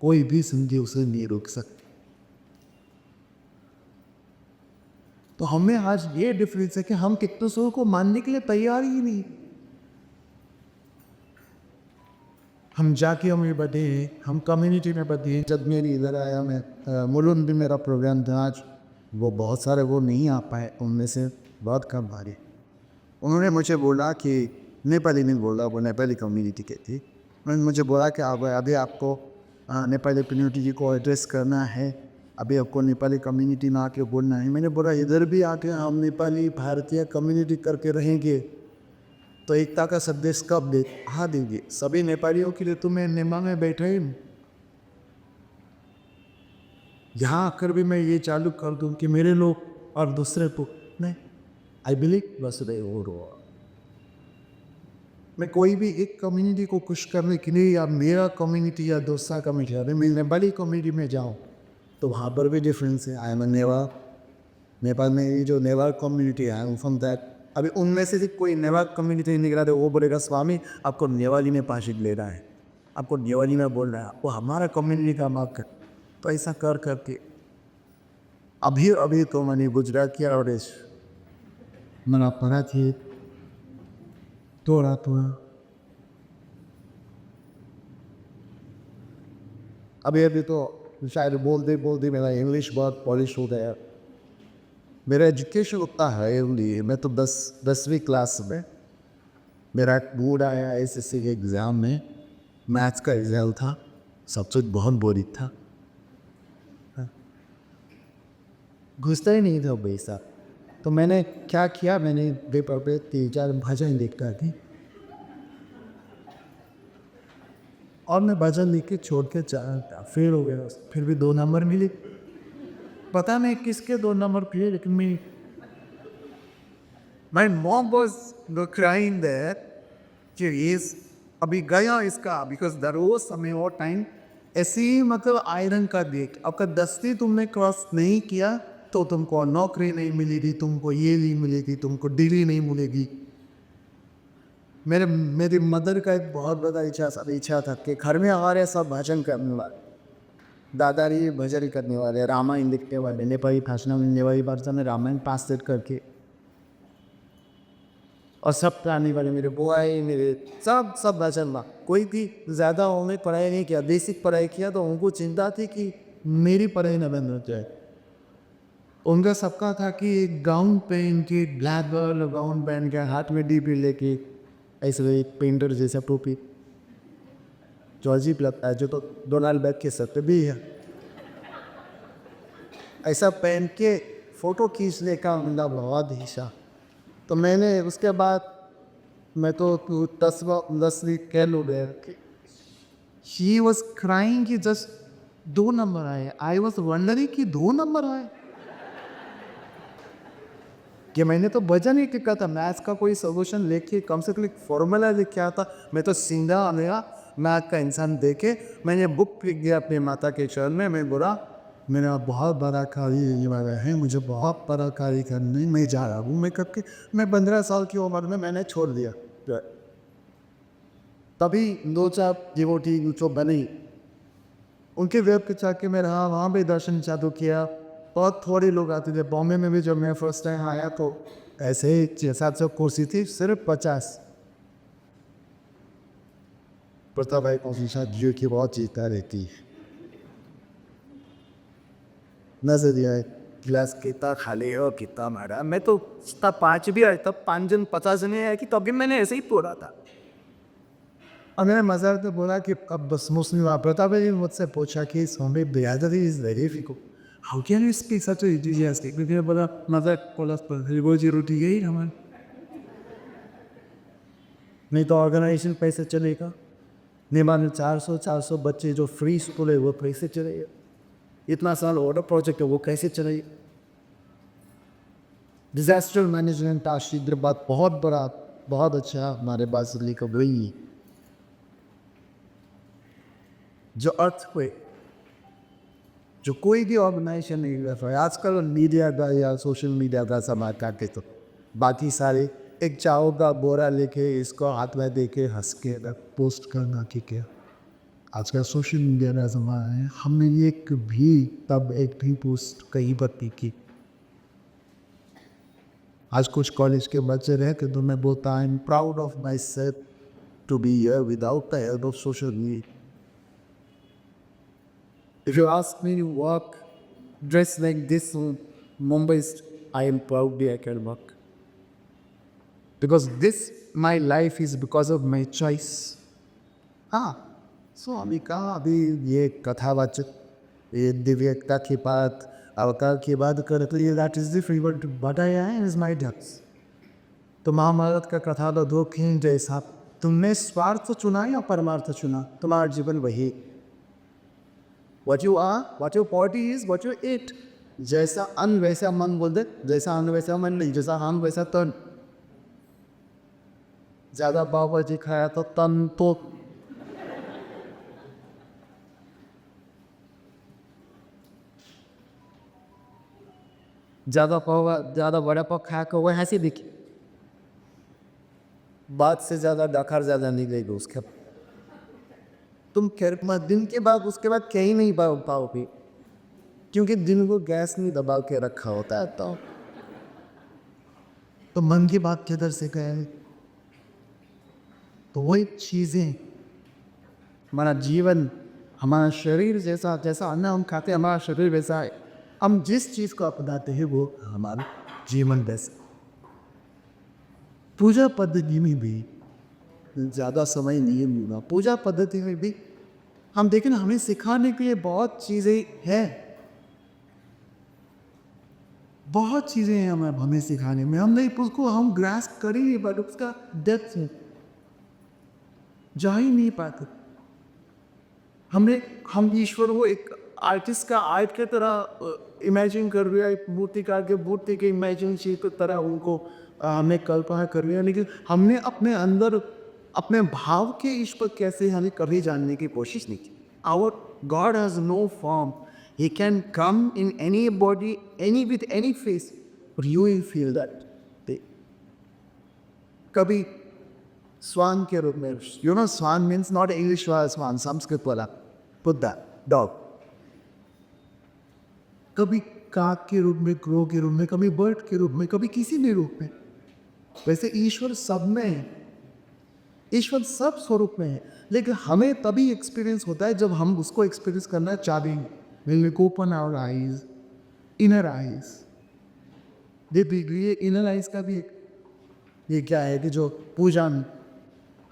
कोई भी संधि उसे नहीं रोक सकती। तो हमें आज ये डिफरेंस है कि हम एक दूसरे को मानने के लिए तैयार ही नहीं। हम जाके में बढ़े हैं, हम कम्युनिटी में बढ़े हैं। जब मेरी इधर आया मैं मुलुन भी मेरा प्रोग्राम था आज, वो बहुत सारे वो नहीं आ पाए, उनमें से बहुत कम आ रहे। उन्होंने मुझे बोला कि नेपाली नहीं बोला, वो नेपाली कम्युनिटी के थी। उन्होंने मुझे बोला कि अब अभी आपको नेपाली कम्युनिटी को एड्रेस करना है, अभी आपको नेपाली कम्युनिटी में आके बोलना है। मैंने बोला इधर भी आके हम नेपाली भारतीय कम्युनिटी करके रहेंगे तो एकता का संदेश कब देंगे? सभी नेपालियों के लिए तो मैं नेमा में बैठा ही हूँ। यहाँ आकर भी मैं ये चालू कर दूँ कि मेरे लोग और दूसरे को नहीं, आई बिलीव वसुदैव कुटुंबकम। मैं कोई भी एक कम्युनिटी को खुश करने के लिए या मेरा कम्युनिटी या दूसरा कम्युनिटी, अरे मैं नेपाली कम्युनिटी में जाऊँ तो वहाँ पर भी डिफरेंस है। आई एम नेपाल में ये जो नेवार कम्युनिटी है फ्रॉम दैट, अभी उनमें से कोई नेवार कम्युनिटी निकला तो वो बोलेगा स्वामी आपको नेवाली में पाशिक ले रहा है, आपको नेवाली में बोल रहा है, वो हमारा कम्युनिटी का माफ कर। तो ऐसा कर करके अभी तो मैंने गुजरात किया और मना पड़ा थी थोड़ा अभी तो शायद बोलते मेरा इंग्लिश बहुत पॉलिश हो गया। मेरा एजुकेशन उतना है नहीं, मैं तो 10वीं क्लास में मेरा एक बोर्ड आया एसएससी के एग्ज़ाम में, मैथ्स का एग्ज़ाम था, सब्जेक्ट बहुत बोरिंग था, घुसता ही नहीं था पैसा। तो मैंने क्या किया, मैंने पेपर पे 3-4 भजन लिखता थी और मैं भजन लिख के छोड़ के फेल हो गया। फिर भी 2 नंबर मिले, पता नहीं किसके 2 नंबर मिले, लेकिन my mom was crying that कि इज अभी गया इसका, बिकॉज दर वो समय और टाइम ऐसे ही मतलब आयरन का डेट, आपका 10वीं तुमने क्रॉस नहीं किया तो तुमको नौकरी नहीं मिलेगी, तुमको ये नहीं मिलेगी, तुमको डिग्री नहीं मिलेगी। मेरी मदर का एक बहुत बड़ा इच्छा था कि घर में हमारे सब भजन करने वाले, दादाजी भजन करने वाले, रामायण लिखने वाले, नेपाली भाषा में नेपाली भाषा में रामायण पास करके, और सब प्राणी वाले मेरे बुआई मेरे सब भजन में। कोई भी ज़्यादा उन्हें पढ़ाई नहीं किया, बेसिक पढ़ाई किया, तो उनको चिंता थी कि मेरी पढ़ाई न बंद हो जाए। उनका सबका था कि एक गाउन पहन के, ब्लैक गाउन पहन के, हाथ में डीपी लेके, ऐसे एक पेंटर जैसा टोपी जो अजीब लगता है, जो तो डोनाल्ड बैग के सर पे भी है, ऐसा पहन के फ़ोटो खींचने का उनका बहुत हिस्सा। तो मैंने उसके बाद मैं तो 10वीं कह लो गया, शी वॉज क्राइंग कि जस्ट 2 नंबर आए। आई वॉज वंडरिंग कि 2 नंबर आए कि मैंने तो वजन ही लिखा था, मैथ्स का कोई सोल्यूशन लेके कम से कम एक फॉर्मूला लिख के आता। मैं तो सीधा आ गया मैथ का इंसान देखे, मैंने बुक लिख दिया अपनी माता के चरण में। मैं बोला मेरा बहुत बड़ा कार्य ये वाला है, मुझे बहुत बड़ा कार्य करने मैं जा रहा हूँ। मैं कब के मैं 15 साल की उम्र में मैंने छोड़ दिया। तभी 2-4 डिवोटी जो बनी उनके वेब के जाके मैं रहा, वहाँ भी दर्शन चालू किया। बहुत थोड़े लोग आते थे। बॉम्बे में भी जब मैं फर्स्ट टाइम आया तो ऐसे ही 600-700 कुर्सी थी, सिर्फ 50। प्रताप भाई कौन सी शायद जियो की बहुत जीता रहती है। नजरिया है गिलास कितना खाली है और कितना मारा। मैं तो 5 भी आया तब 5 जन 50 जने आए कि तब भी मैंने ऐसे ही तोड़ा था। और मैंने मजाक तो बोला कि अब बस मुस्लिम प्रताप भाई ने मुझसे पूछा कि स्वामी बिरादरी is very Fico, how can you speak such enthusiastic. मैंने बोला मजाक बोला रोजी रोटी गई हमारी, नहीं तो ऑर्गेनाइजेशन पैसे चलेगा। निमान 400 बच्चे जो फ्री स्कूल है वो कैसे चलेगा, इतना साल ऑर्डर प्रोजेक्ट है वो कैसे चलेगा। डिजास्टर मैनेजमेंट आशीर्वाद बात बहुत बड़ा बहुत अच्छा हमारे पास लिखा गई। जो अर्थ हुए जो कोई भी ऑर्गेनाइजेशन नहीं कर रहा है आजकल मीडिया का या सोशल मीडिया का समाज काटे, तो बाकी सारे एक चावल का बोरा लेके इसको हाथ में दे के हंस के पोस्ट करना कि क्या। आजकल सोशल मीडिया का ज़माना है, हमने एक भी पोस्ट कहीं पर नहीं की। आज कुछ कॉलेज के बच्चे रहते तो मैं बोलता I am proud of myself to be here without the help of social media. If you ask me to work dressed like this in Mumbai, I am proudly I can work. Because this, my life is because of my choice. हाँ, सो अभी कहाँ अभी ये कथावाचक ये दिव्यता की बात अवतार की बात कर तो ये that is the favourite but I is my ducks. तो महाभारत का कथा तो दो खींच जैसा, तुमने स्वार्थ चुना या परमार्थ चुना, तुम्हारा जीवन वही। What you are, what your body is, what you eat. जैसा अन्न वैसा मन बोल दे, जैसा अन्न वैसा मन नहीं, जैसा हम वैसा तन। ज़्यादा पाव भाजी खाया तो तन तो ज़्यादा बड़ा पाव खाया को वह हंसी दिखी। बात से ज़्यादा डकार ज़्यादा नहीं देगा उसके। तुम खैर दिन के बाद उसके बाद कहीं नहीं पाओगे क्योंकि दिन को गैस नहीं दबा के रखा होता है। तो मन की बात किधर से कहे। तो वही चीज़ें हमारा जीवन हमारा शरीर जैसा जैसा अन्न हम खाते हैं हमारा शरीर वैसा है। हम जिस चीज़ को अपनाते हैं वो हमारा जीवन वैसा। पूजा पद्धति में भी ज़्यादा समय नहीं मिला। पूजा पद्धति में भी हम देखें ना हमें सिखाने के लिए बहुत चीज़ें हैं, बहुत चीज़ें हैं हमें सिखाने में। हम नहीं उसको हम ग्रास्प कर ही नहीं पाते, उसका डेप्थ में जा ही नहीं पाते। हम ईश्वर को एक आर्टिस्ट का आर्ट की तरह इमेजिन कर रहे हैं, एक मूर्तिकार के मूर्ति के इमेजिन की तरह उनको हमने कल्पना कर रही है, लेकिन हमने अपने अंदर अपने भाव के ईश्वर कैसे हमें कभी जानने की कोशिश नहीं की। Our god has no form, he can come in any body any with any face और यू विल फील दैट। कभी स्वान के रूप में, you know swan means not English वाला स्वान, संस्कृत वाला बुद्धा डॉग। कभी काक के रूप में, क्रो के रूप में, कभी बर्ड के रूप में, कभी किसी भी रूप में। वैसे ईश्वर सब में है, ईश्वर सब स्वरूप में है, लेकिन हमें तभी एक्सपीरियंस होता है जब हम उसको एक्सपीरियंस करना चाहेंगे। When we open our eyes, inner eyes। ये इनर आइज का भी ये क्या है कि जो पूजा में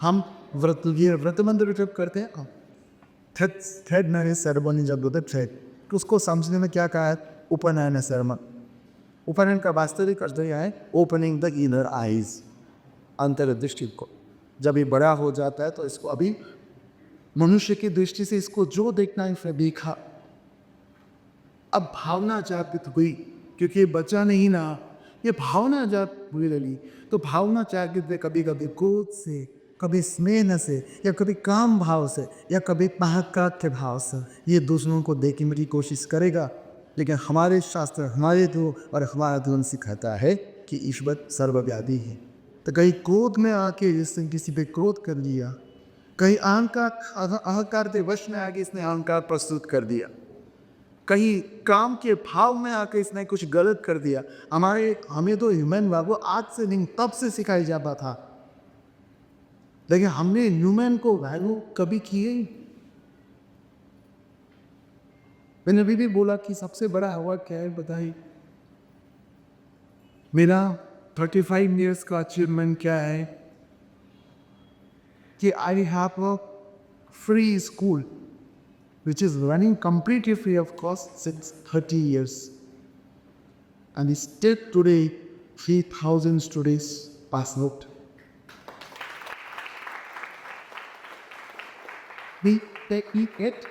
हम व्रत मंत्र जब करते हैं, थ्रेड नरे सेरेमनी जब होते हैं थ्रेड, तो उसको समझने में क्या कहा है, उपनयन सेरेमनी। उपनयन का वास्तविक अर्थ यह है ओपनिंग द इनर आइज, अंतर्दृष्टि को। जब ये बड़ा हो जाता है तो इसको अभी मनुष्य की दृष्टि से इसको जो देखना है फिर देखा। अब भावना जागृत हुई क्योंकि ये बच्चा नहीं ना, ये भावना जब मिली तो भावना चाहे कभी कभी क्रोध से, कभी स्नेह से, या कभी काम भाव से, या कभी महत्व के भाव से ये दूसरों को देखने की कोशिश करेगा। लेकिन हमारे शास्त्र, हमारे धर्म और हमारा धर्म सिखाता है कि ईश्वर सर्वव्यापी है। तो कहीं क्रोध में आके जिसने किसी पे क्रोध कर दिया, कहीं अहंकार के वश में आके इसने अहंकार प्रस्तुत कर दिया, कहीं काम के भाव में आके इसने कुछ गलत कर दिया। हमें तो ह्यूमन बाबू आज से नहीं तब से सिखाया जाता था, लेकिन हमने ह्यूमन को वैल्यू कभी किए ही। मैंने अभी भी बोला कि सबसे बड़ा हवा क्या है बताइए। मेरा 35 इयर्स का अचीवमेंट क्या है कि I have a free school which is running completely free of cost since 30 years. And still today, 3,000 students pass out. We get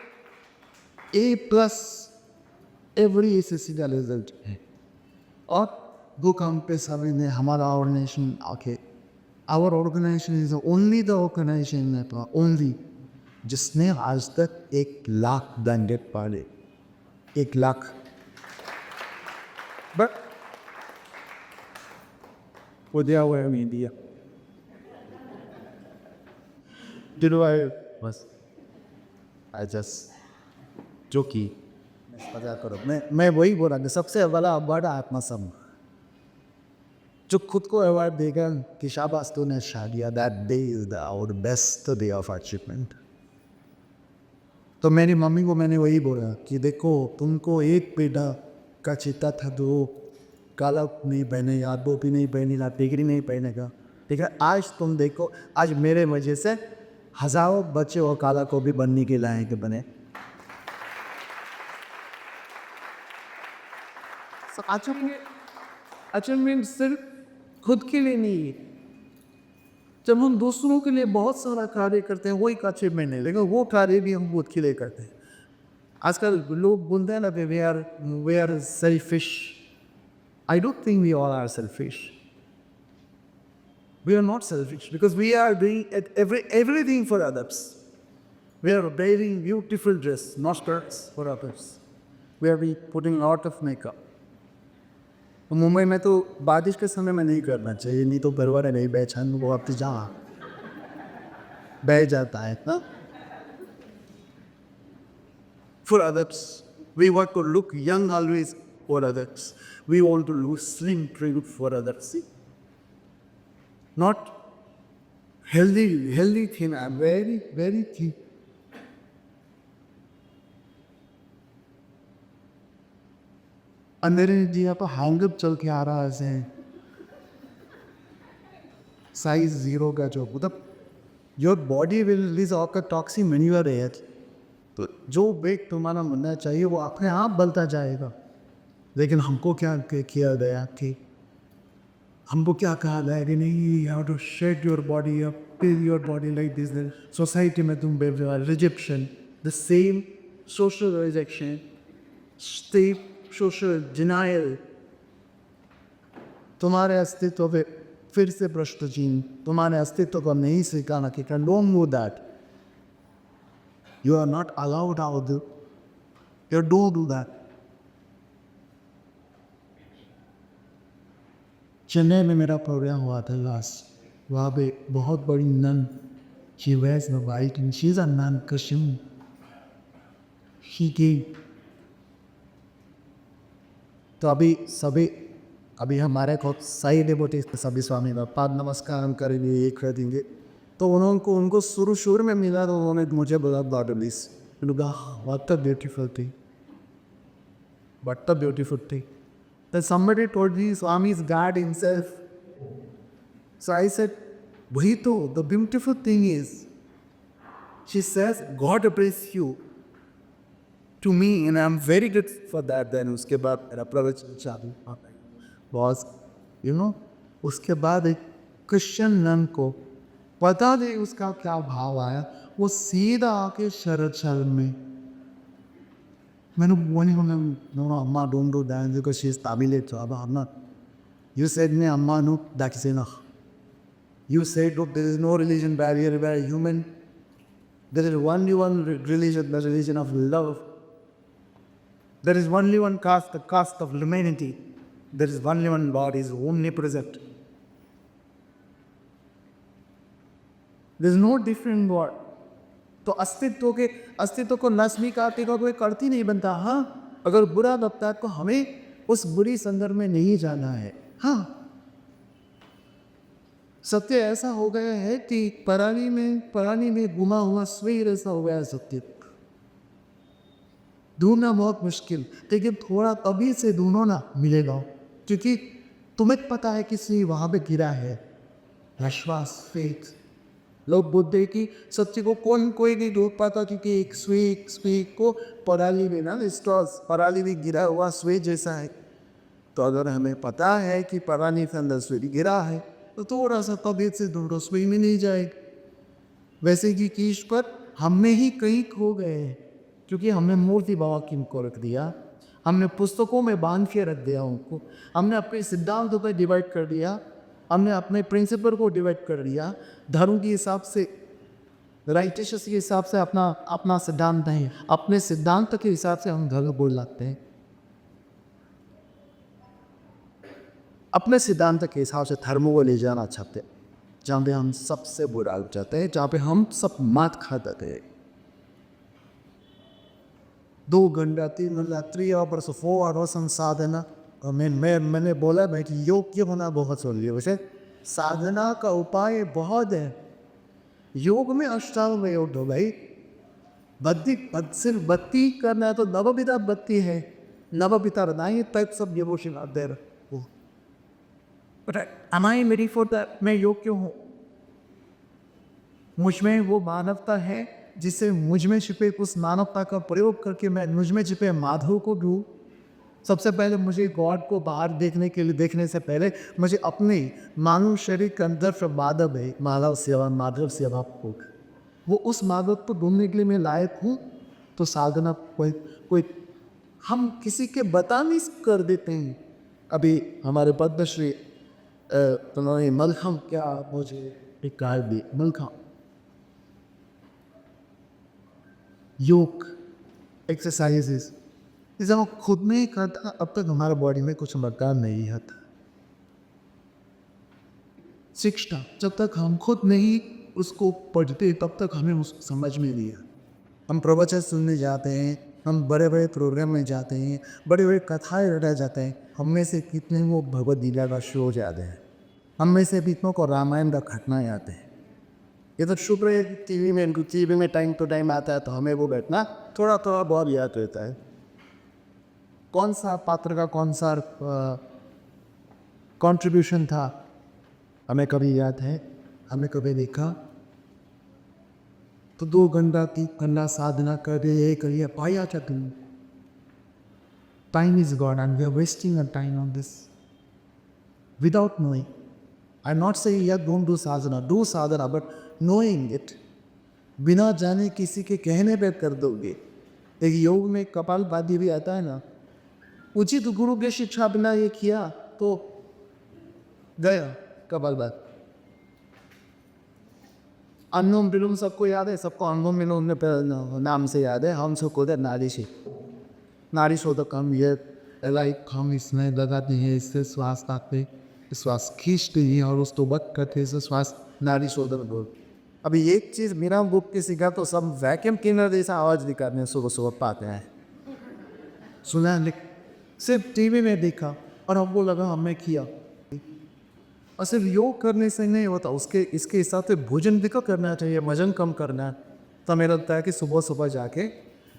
A plus every SSC का रिजल्ट है। और वो काम पे सभी ने हमारा ऑर्गेनाइजेशन आके, our organisation is only the organisation only जिसने आज तक 1,00,000 दंडक पाले। 1,00,000 बट वो दिया हुआ है इंडिया दिलवाए बस। आई जस्ट जो कि मजा करो। मैं वही बोल रहा था, सबसे बड़ा बड़ा आत्मसम जो खुद को अवार्ड देगा कि शाबाश तूने शादिया, that day is the our best day of achievement. तो मेरी मम्मी को मैंने वही बोला कि देखो तुमको एक बेटा का चिता था तो काला नहीं पहने, या टोपी नहीं पहनी, ना टिकरी नहीं पहनेगा, ठीक है। आज तुम देखो, आज मेरे वजह से हजारों बच्चे और काला को भी बनने के लायक बने। अचीवमेंट सिर्फ खुद के लिए नहीं है। जब हम दूसरों के लिए बहुत सारा कार्य करते हैं वही अचीवमेंट नहीं, लेकिन वो कार्य भी हम खुद के लिए करते हैं। आजकल लोग बोलते हैं ना we are selfish. I don't think we all are selfish. We are not selfish because we are doing everything for others. We are wearing beautiful dress, not skirts for others. We are putting a lot of makeup. तो मुंबई में तो बारिश के समय में नहीं करना चाहिए, नहीं तो परिवार नहीं पहचान वो आप जहाँ बह जाता है ना। For others, we want to look young always for others. We want to look slim, trim for others. Not healthy thin. I'm very, very thin. अंधेरे जी आप हैंगअप चल के आ रहा है ऐसे साइज 0 का, जो मतलब your body will release off का toxin when you are age. तो जो वेट तुम्हारा बनना चाहिए वो अपने आप बनता जाएगा। लेकिन हमको क्या किया गया कि हमको क्या कहा गया कि नहीं, you have to shed your body up, fill your body like this. Society में तुम rejection, the same social rejection, step social denial, तुम्हारे अस्तित्व पे फिर से प्रश्न चिन्ह, तुम्हारे अस्तित्व को नहीं स्वीकारना कि don't know that you are not allowed out, you don't do that. Chennai में मेरा प्रोग्राम हुआ था लास्ट, वहाँ पे बहुत बड़ी nun, she wears the white and she is a nun Christian. She came. तो अभी हमारे को सही डिवोटीज सभी स्वामी का पाद नमस्कार हम करेंगे, ये कर देंगे। तो उनको शुरू में मिला तो उन्होंने मुझे बोला ब्लॉडलिस, what a beautiful thing, what a beautiful thing that somebody told me Swami is God himself. So I said वही तो the beautiful thing is, she says God appraise you to me and I'm very grateful for that. Then उसके बाद मेरा प्रवचन चालू was, you know, उसके बाद एक क्रिश्चियन नन को पता नहीं उसका क्या भाव आया, वो सीधा आके शरद में मैंने बोली no, Amma, don't do that because she's Tamil, so I'm not. You said ne amma no, that is enough. You said, look, there is no religion barrier where human. There is only one religion, the religion of love. There is only one caste, the caste of humanity. There is only one God, is omnipresent. There is no different God. तो अस्तित्व को नस्मी काटे का कोई करती नहीं बनता. हाँ, अगर बुरा लगता है तो हमें उस बुरी संदर्भ में नहीं जाना है. हाँ, सत्य ऐसा हो गया है कि परानी में गुमा हुआ स्वीर ऐसा हो गया है. सत्य ढूंढना बहुत मुश्किल, लेकिन थोड़ा तभी से ढूंढो ना, मिलेगा. क्योंकि तुम्हें पता है कि सी वहां पे गिरा है. विश्वास, फेथ. लोग बोलते कि सत्य को कोई नहीं ढूंढ पाता, क्योंकि एक स्वीक को पराली में ना, स्टॉस पराली में गिरा हुआ स्वे जैसा है. तो अगर हमें पता है कि पराली के अंदर स्वे गिरा है, तो थोड़ा सा तबीयत से ढूंढो, स्वे में नहीं जाएगी. वैसे कि कीश पर हम ही कहीं खो गए हैं, क्योंकि हमने मूर्ति बाबा को रख दिया, हमने पुस्तकों में बांध के रख दिया उनको, हमने अपने सिद्धांतों पर डिवाइड कर दिया, हमने अपने प्रिंसिपल को डिवाइड कर दिया. धर्म के हिसाब से, राइटियस के हिसाब से अपना सिद्धांत नहीं, अपने सिद्धांत के हिसाब से हम धर्म बोल लाते हैं. अपने सिद्धांत के हिसाब से धर्म को ले जाना चाहते हैं, जहाँ पे हम सबसे बुरा जाते हैं, जहाँ पे हम सब मात खा जाते हैं. 2 घंटा 3 घंटा 3 hours 4 hours साधना. मैंने बोला भाई कि योग होना बहुत जरूरी है. वैसे साधना का उपाय बहुत है. योग में अष्टांग योग दो भाई. सिर्फ बत्ती करना है तो नवविधा बत्ती है, नवविधा नहीं टाइप सब devotion are there. Am I ready for that? मैं योग क्यों हूँ? मुझ में वो मानवता है जिससे मुझ में छिपे उस मानवता का प्रयोग करके मैं मुझ में छिपे माधव को ढूंढ. सबसे पहले मुझे गॉड को बाहर देखने से पहले मुझे अपने मानव शरीर के अंदर माधव है, माधव सेवा को, वो उस माधव को ढूंढने के लिए मैं लायक हूँ. तो साधना कोई हम किसी के बताने कर देते हैं. अभी हमारे पद्मश्री उन्होंने मलखम क्या मुझे एक कार्ड दी, मलखम योग एक्सरसाइजेस. जब हम खुद में ही करता, अब तक हमारे बॉडी में कुछ मकान नहीं आता. शिक्षा जब तक हम खुद नहीं उसको पढ़ते तब तक हमें उसको समझ में नहीं आता. हम प्रवचन सुनने जाते हैं, हम बड़े बड़े प्रोग्राम में जाते हैं, बड़े बड़े कथाएं रटा जाते हैं. हम में से कितने वो भगवद गीता का शो जाते हैं, हम में से कितनों को रामायण का घटना आते हैं. ये तो शुक्र है टीवी में टाइम टू टाइम आता है, तो हमें वो बैठना थोड़ा बहुत याद रहता है. कौन सा पात्र का कौन सा कंट्रीब्यूशन था हमें कभी याद है, हमें कभी देखा. तो 2 घंटा 3 घंटा साधना करिए पाया क्या तुम. Time is gone and we are wasting our time on this without knowing. I'm not saying yeah, don't do sadhana, but knowing it. बिना जाने किसी के कहने पे कर दोगे. एक योग में कपालभाति भी आता है ना, उचित गुरु की शिक्षा बिना ये किया तो गया कपालभाति. अनुलोम विलोम सबको याद है, सबको अनुलोम विलोम नाम से याद है. हम सबको नारी शोधक हम ये लाइक हम इसमें लगाते हैं, इससे श्वास आते, श्वास खींचते हैं और उसको बक करते हैं, श्वास नारी शोधक बोल. अभी एक चीज़ मेरा बुक के सीखा तो सब वैक्यूम क्लीनर जैसा आवाज़ निकालने हैं, सुबह पाते हैं. सुना सिर्फ टीवी में देखा और हमको लगा हमने किया. और सिर्फ योग करने से नहीं होता, इसके हिसाब से भोजन भी करना चाहिए, वजन कम करना. तो हमें लगता है कि सुबह जाके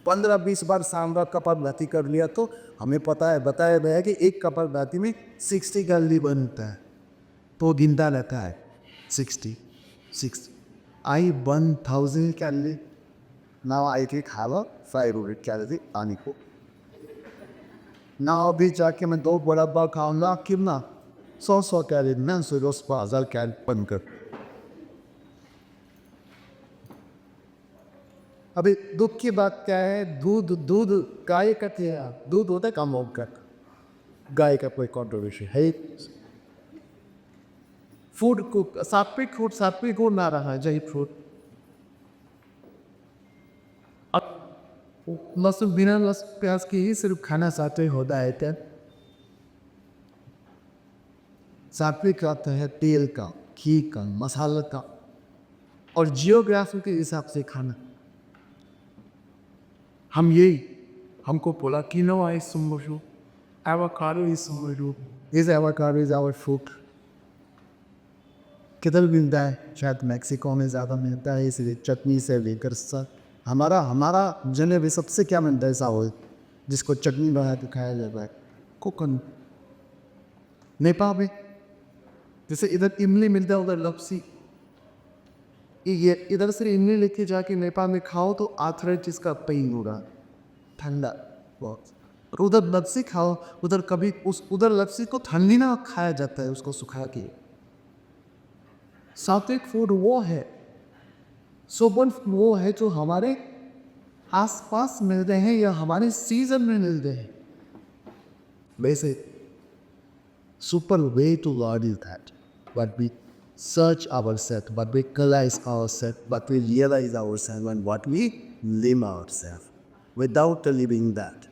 15-20 बार शाम रात कपालभाति कर लिया तो हमें बताया गया कि एक कपालभाति में 60 कैलोरी बनता है. तो गिनता रहता है 66. I 1000 calorie. Now I can have a 500 calorie आने को. Now अभी जाके मैं 2 बड़ा बार खाऊंगा कितना 100 कैलोरी में 1000 कैलोरी बनकर. अभी दुख की बात क्या है, दूध गाय का दूध होता है कम होकर, गाय का कोई कंट्रोवर्सी है. फूड को सात्विक फूड ना रहा जय फ्रूट लहसुन बिना लहसुन प्याज के ही सिर्फ खाना सात्विक होता है क्या? सात्विक आता है तेल का, घी का, मसाला का और जियोग्राफी के हिसाब से खाना। हम यही हमको बोला quinoa is mushroom, avocado is mushroom, is avocado is our fruit। किधर मिलता है? शायद मैक्सिको में ज़्यादा मिलता है, इसलिए चटनी से लेकर सब हमारा जने भी सबसे क्या मिलता है चावल जिसको चटनी बना के खाया जाता है, कोकन। नेपाल में जैसे इधर इमली मिलता है उधर लपसी, ये इधर से इमली लेके जाके नेपाल में खाओ तो आर्थराइटिस का पेन होगा, ठंडा बहुत। और उधर लपसी खाओ, उधर कभी उधर लपसी को ठंडी ना खाया जाता है, उसको सुखा के। सात्विक फूड वो है, सुपर वो है जो हमारे आसपास मिलते हैं या हमारे सीजन में मिलते हैं। वैसे super way to learn is that but we search ourselves, but we realize ourselves, but we realize ourselves and what we live ourselves. Without living that,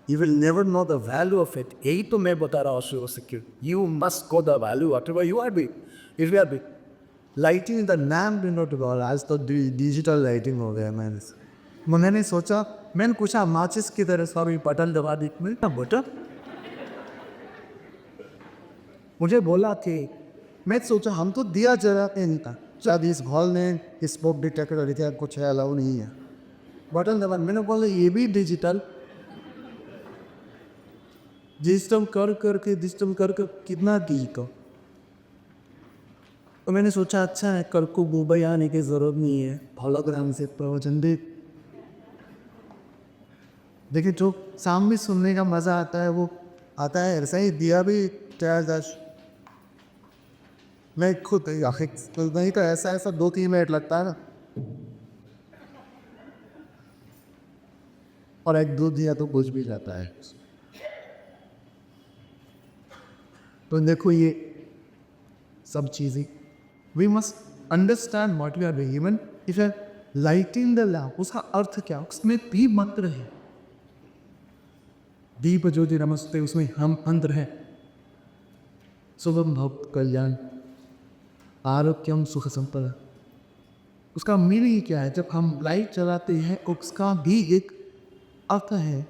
you will never know the value of it. यही तो मैं बता रहा हूँ शुरू से कि you must know the value whatever you are doing. If you are doing lighting the lamp do not go, आज तो डिजिटल लाइटिंग हो गया। मैंने सोचा, मैंने पूछा माचिस की तरह सॉरी बटन दबा दी, मेरा बटन मुझे बोला कि मैं सोचा हम तो दिया जलाते हैं का शायद इस हॉल में स्मोक डिटेक्टर क्या कुछ है अलाउ नहीं है, बटन दबा। मैंने बोला ये भी डिजिटल डिजिटल कर कितना दी को। तो मैंने सोचा अच्छा है कल को मुंबई आने की ज़रूरत नहीं है, हॉलोग्राम से प्रवचन दे। देखिए जो शाम में सुनने का मज़ा आता है वो आता है, ऐसा ही दिया भी 4-10 मैं खुद नहीं तो ऐसा 2-3 मिनट लगता है ना, और 1-2 दिया तो बुझ भी जाता है। तो देखो ये सब चीज़ें we must understand what we are doing. Even if you lighting the lamp, उसका अर्थ क्या? उसमें भी मंत्र है, दीप ज्योति नमस्ते, उसमें हम मंत्र है, शुभम भक्त कल्याण आरोग्यम सुख संपदा। उसका मीनिंग क्या है? जब हम लाइट जलाते हैं उसका भी एक अर्थ है।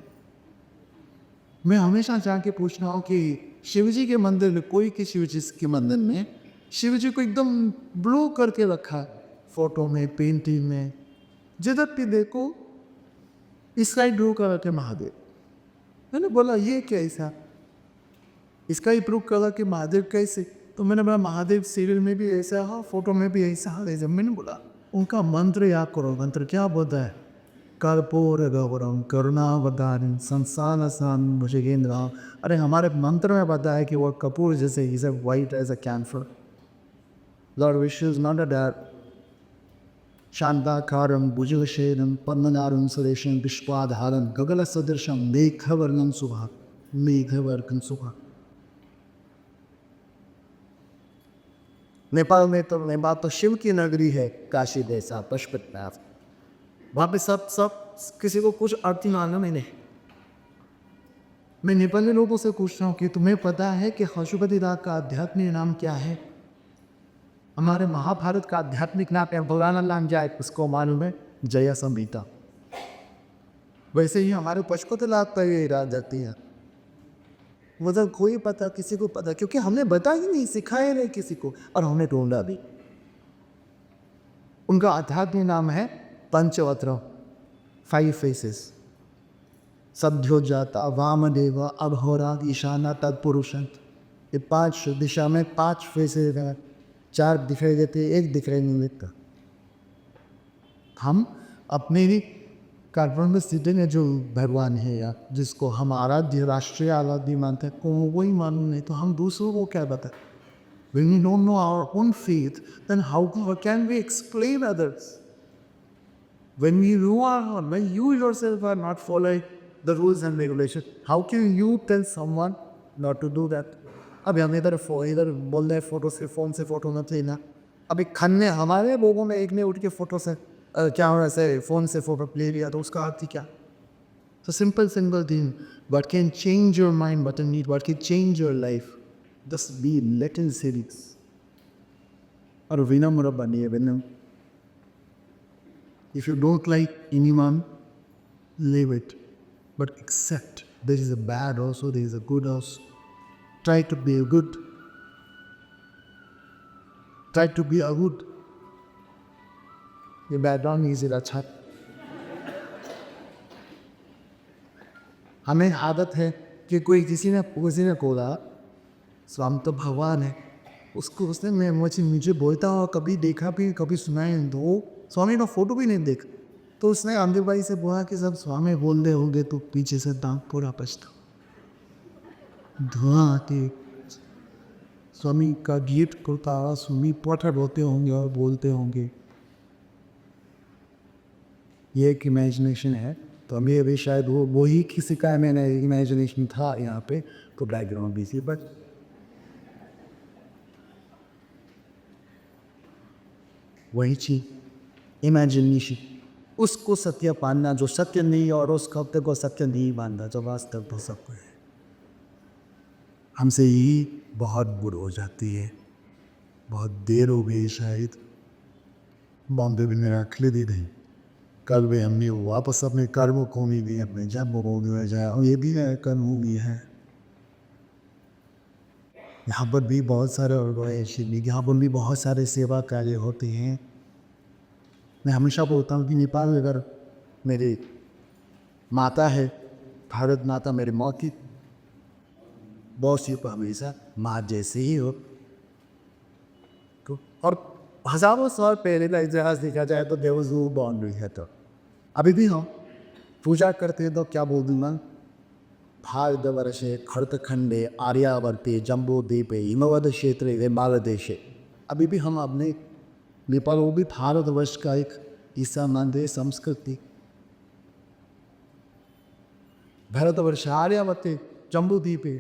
मैं हमेशा जाके पूछ रहा हूँ कि शिवजी के मंदिर में, कोई के शिवजी के मंदिर में शिवजी को एकदम ब्लू करके रखा, फोटो में, पेंटिंग में, जिधर भी देखो स्काई ब्लू कर रखे महादेव। मैंने बोला ये कैसा, इसका ही प्रूव करा कि महादेव कैसे? तो मैंने बोला महादेव सीरियल में भी ऐसा है, फोटो में भी ऐसा है। जब मैंने बोला उनका मंत्र याद करो, मंत्र क्या बोलता है? कर्पूर गौरम करुणावतारम संसार सान भुजगेंद्र। अरे हमारे मंत्र में बताया कि वो कपूर जैसे is a white as a cancer. Lord Vishnu is not a dad. शांताकारं भुजगशयनं पद्मनाभं सुरेशं विश्वाधारं गगनसदृशं मेघवर्णं शुभा। नेपाल तो शिव की नगरी है, काशी जैसा पशुपतिनाथ। वहाँ पे सब किसी को कुछ अर्थ ही मालूम ही नहीं। मैं नेपाली लोगों से पूछ रहा हूँ कि तुम्हें पता है कि पशुपतिनाथ का आध्यात्मिक नाम क्या है? हमारे महाभारत का आध्यात्मिक नाम है, पुराना नाम जाए उसको मालूम है, जया संहिता। वैसे ही हमारे पशुपतिनाथ पर ये राज जाती है, मतलब कोई पता, किसी को पता, क्योंकि हमने बताया ही नहीं, सिखाया नहीं किसी को, और हमने ढूंढा भी। उनका आध्यात्मिक नाम है पंचवत्र, 5 फेसेस। सद्योजाता, वामदेव, अघोरा, ईशाना, तत्पुरुषं। ये 5 दिशा में 5 फेसेस हैं, 4 दिखाई देते, 1 दिखाई नहीं देता। हम अपने भी कार्बन में सीधे में जो भगवान है या जिसको हम आराध्य, राष्ट्रीय आराध्य मानते हैं, को वही मालूम नहीं तो हम दूसरों को क्या बताएं? When we don't know our own faith, then how can we explain others? When you yourself are not following the rules and regulations, how can you tell someone not to do that? अभी हम इधर बोल रहे photo से phone से photo मत लेना। अभी खन्ने हमारे लोगों में एक ने उठ के फ़ोटो से क्या हो रहा है से फ़ोन से फ़ोटो ले लिया तो उसका अर्थ ही क्या? So simple thing. What can change your mind? What can change your life? Just be little serious. और विनम्र बनिए विनम्र. If you don't like anyone, leave it. But accept there is a bad also, there is a good also. Try to be a good. Try to be a good. ये background music अच्छा है. हमें आदत है कि कोई किसी ने बोला स्वामी तो भगवान है, उसको उसने मैं मुझे बोलता हो कभी देखा भी कभी सुनाए तो स्वामी का फोटो भी नहीं देख. तो उसने आंधे भाई से बोला कि सब स्वामी बोल रहे होंगे तो पीछे से दांत पूरा पछता धुआं आती. स्वामी का गीत करता स्वामी पठर होते होंगे और बोलते होंगे. ये एक इमेजिनेशन है. तो अभी शायद वो ही किसी का मैंने इमेजिनेशन था यहाँ पे तो बैकग्राउंड भी थी. बट वही चीज इमेजिनेशन उसको सत्य पाना जो सत्य नहीं और उस सत्य को सत्य नहीं मानना जो वास्तव तो सब कुछ है. हमसे यही बहुत बुर हो जाती है. बहुत देर हो गई शायद बॉम्बे भी मेरा अखले दी नहीं. कल भी हमने वापस अपने कर्मों को नहीं दिए अपने जब हो गया जाए और ये भी कर्म भी है. यहाँ पर भी बहुत सारे ऑर्गेनाइजेशन यहाँ पर भी बहुत सारे सेवा कार्य होते हैं. मैं हमेशा बोलता हूँ कि नेपाल अगर मेरी माता है भारत माता मेरी माँ की बॉस को हमेशा माँ जैसे ही हो. तो और हज़ारों साल पहले का इतिहास देखा जाए तो देव जू बाउंड्री है. तो अभी भी हम पूजा करते हैं तो क्या बोल दूँगा भारतवर्षे खर्तखंडे आर्यावर्ते जम्बूद्वीपे हिमवद क्षेत्रे बांग्लादेशे. अभी भी हम अपने नेपाल वो भी भारतवर्ष का एक हिस्सा मानते हैं. संस्कृति भारतवर्ष आर्यावर्ते जम्बूद्वीपे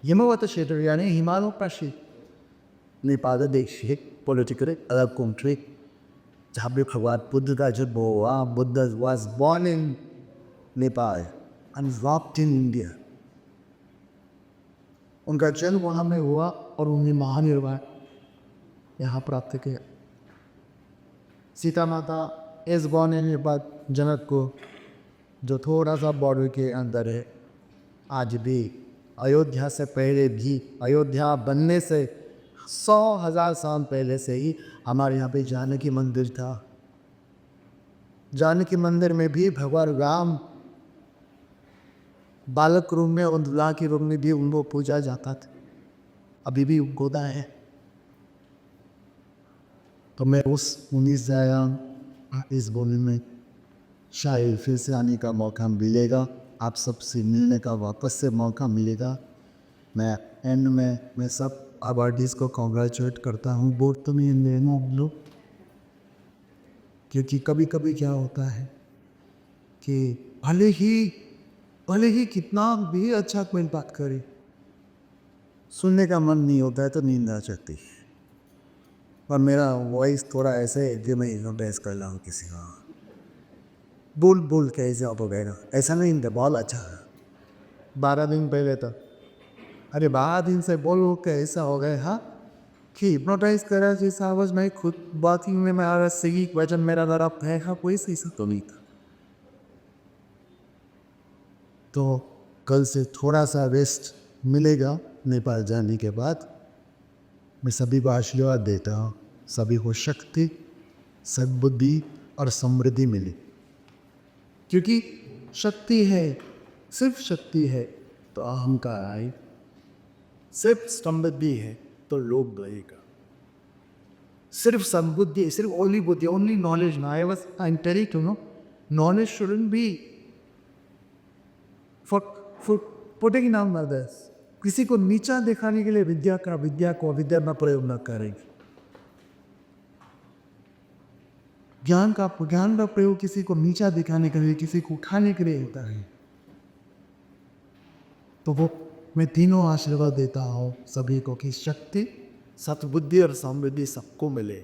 हिमवत क्षेत्र यानी हिमालय प्राशी नेपाल देश है पॉलिटिकली अलग कंट्री जहाँ पे भगवान बुद्ध का जन्म हुआ. Buddha was born in Nepal and dropped in India. उनका जन्म वहाँ में हुआ और उन्हें महानिर्वाण यहाँ प्राप्त किया. सीता माता इस बॉर्न इन नेपाल जनक को जो थोड़ा सा बॉर्डर के अंदर है. आज भी अयोध्या से पहले भी अयोध्या बनने से 100,000 साल पहले से ही हमारे यहाँ पे जानकी मंदिर था. जानकी मंदिर में भी भगवान राम बालक रूप में और दुल्हा के रूप में भी उनको पूजा जाता था. अभी भी गोदा है. तो मैं उस 19 आया इस भूमि में शायद फिर से आने का मौका मिलेगा. आप सबसे मिलने का वापस से मौका मिलेगा. मैं एंड में मैं सब अवार्डीज को कॉन्ग्रेचुलेट करता हूँ. बोर्ड तो मैं लेना लो क्योंकि कभी कभी क्या होता है कि भले ही कितना भी अच्छा कोई बात करे सुनने का मन नहीं होता है तो नींद आ जाती है. और मेरा वॉइस थोड़ा ऐसे है कि मैं नोटिस कर रहा हूँ किसी का बोल के ऐसे आप हो गएगा ऐसा नहीं था. बहुत अच्छा है. 12 दिन पहले था अरे 12 दिन से बोल के ऐसा हो गया हाँ कि हिप्नोटाइज करा जैसा आवाज़ मैं खुद बात ही में मेरा सही वजन मेरा ज़रा है हाँ कोई सही सा तो नहीं था. तो कल से थोड़ा सा रेस्ट मिलेगा नेपाल जाने के बाद. मैं सभी को आशीर्वाद देता हूँ. सभी को शक्ति सद्बुद्धि और समृद्धि मिले क्योंकि शक्ति है सिर्फ शक्ति है तो अहंकार आए. सिर्फ समृद्धि है तो लोभ रहेगा. सिर्फ सद्बुद्धि सिर्फ ओनली बुद्धि ओनली नॉलेज ना है बस I am telling you know knowledge shouldn't be for putting down others. किसी को नीचा दिखाने के लिए विद्या को अविद्या में प्रयोग न करेंगे. ज्ञान का प्रयोग किसी को नीचा दिखाने के लिए किसी को उठाने के लिए होता है. तो वो मैं तीनों आशीर्वाद देता हूँ सभी को कि शक्ति, सद्बुद्धि और समृद्धि सबको मिले।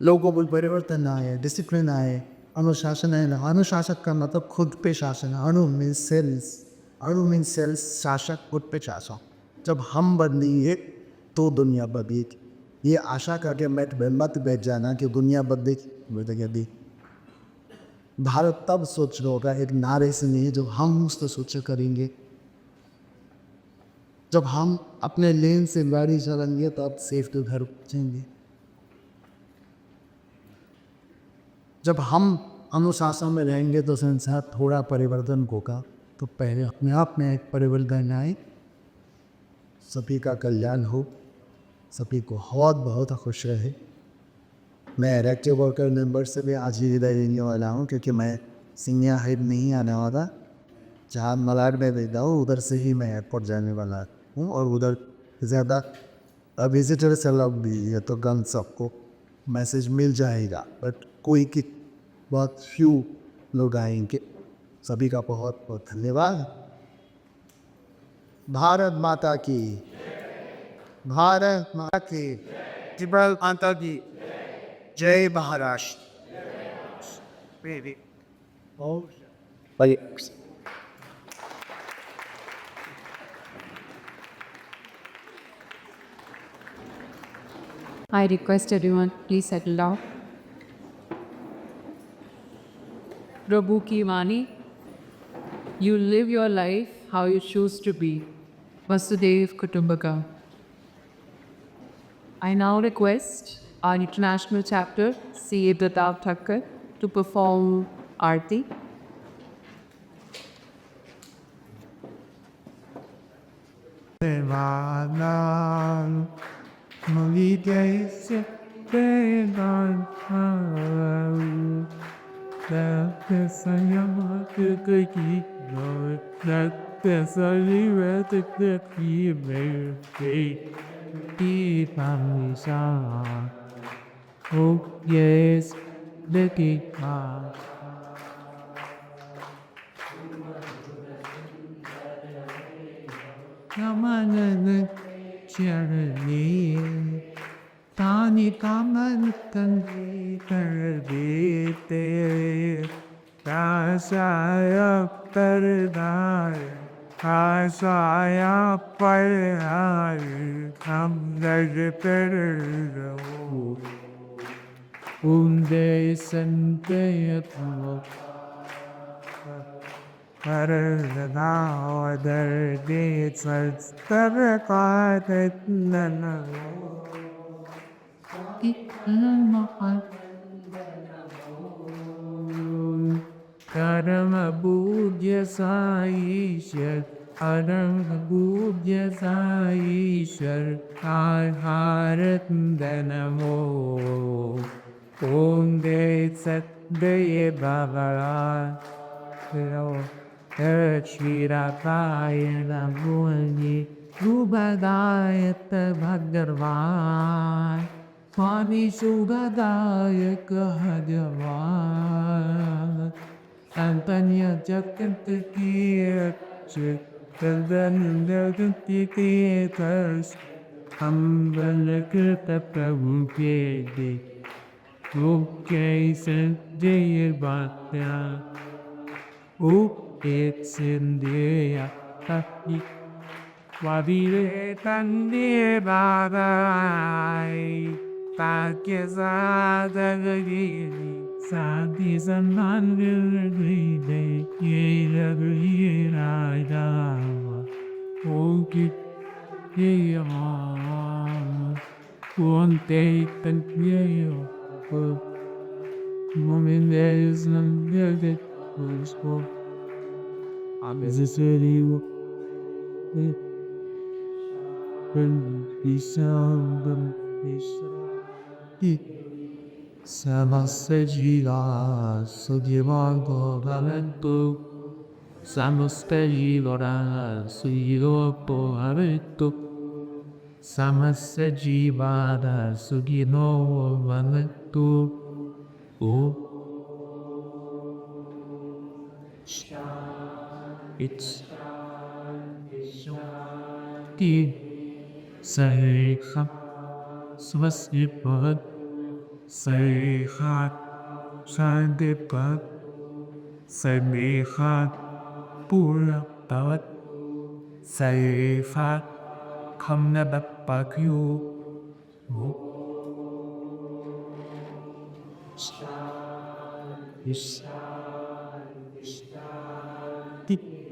लोगों में परिवर्तन आए, डिसिप्लिन आए, अनुशासन है ना। अनुशासन का मतलब खुद पे शासन। अणु मीन्स सेल्स, अणु मीन्स सेल्स, शासक खुद पे शासन। जब हम बदलेंगे तो दुनिया बदलेगी। ये आशा करके मत बैठ जाना कि दुनिया बदलेगी। भारत तब सोच होगा एक नारे से नहीं, जब हम उस पर सोच करेंगे। जब हम अपने लेन से गाड़ी चलाएंगे तो आप सेफ तो घर पहुँचेंगे। जब हम अनुशासन में रहेंगे तो संसार थोड़ा परिवर्तन होगा। तो पहले अपने आप में एक परिवर्तन आए, सभी का कल्याण हो, सभी को बहुत बहुत खुश रहे। मैं एक्टिव वर्कर मेंबर से भी आज ही विदाई लेने वाला हूँ, क्योंकि मैं सीनियर हेड नहीं आने वाला। जहाँ मलाड में रहता हूँ उधर से ही मैं एयरपोर्ट जाने वाला हूँ, और उधर ज़्यादा विजिटर्स अलाउड भी है, तो गन सबको मैसेज मिल जाएगा। बट कोई की बहुत फ्यू लोग आएंगे। सभी का बहुत बहुत धन्यवाद। भारत माता की, भारत माता की, तिब्बत माता की जय। Maharashtra. I request everyone, please settle down. Prabhu ki Vani, you live your life how you choose to be. Vasudev Kutumbakam. I now request our international chapter, C.A. Pratap Thakkar, to perform Aarti. Oh yes, the cake. Yamanın çarını, tani kaman kandi karbite, kasaya perdar, kasaya perdar, hamdar perdo. Unde santayatmo Paradao darde sarstarakat nana Karama budya saishar Arama budya saishar Arharat danamo Om De Sat De Bhavara Shirapaya Namuni Rubadayat Bhagavan Swami Sugadayak Hagavan Antanya Jakantakir Chitrandakantikir Ambalakirta Prabhu Pede Okay, Sanjay Bhatya. It's India. Wabire Tande Badai. Pakisada Giri. Sadi Sanan Giri. Yera Gira Dava. Okay, yeah. One day, thank you. Moment there is none that was for. I'm as a city when he sound of it. Samasajila, Sudivango Valento, Samastajila, Suyopo Aveto, Samasajivada, Sugino Valento. Oh. it'sที่ใส่ครับสวัสดีเปิดใส่ขาดใส่เด็ดเปิดใส่มีขาดปูระเปิดใส่ขาดคำนับปากอยู่ที่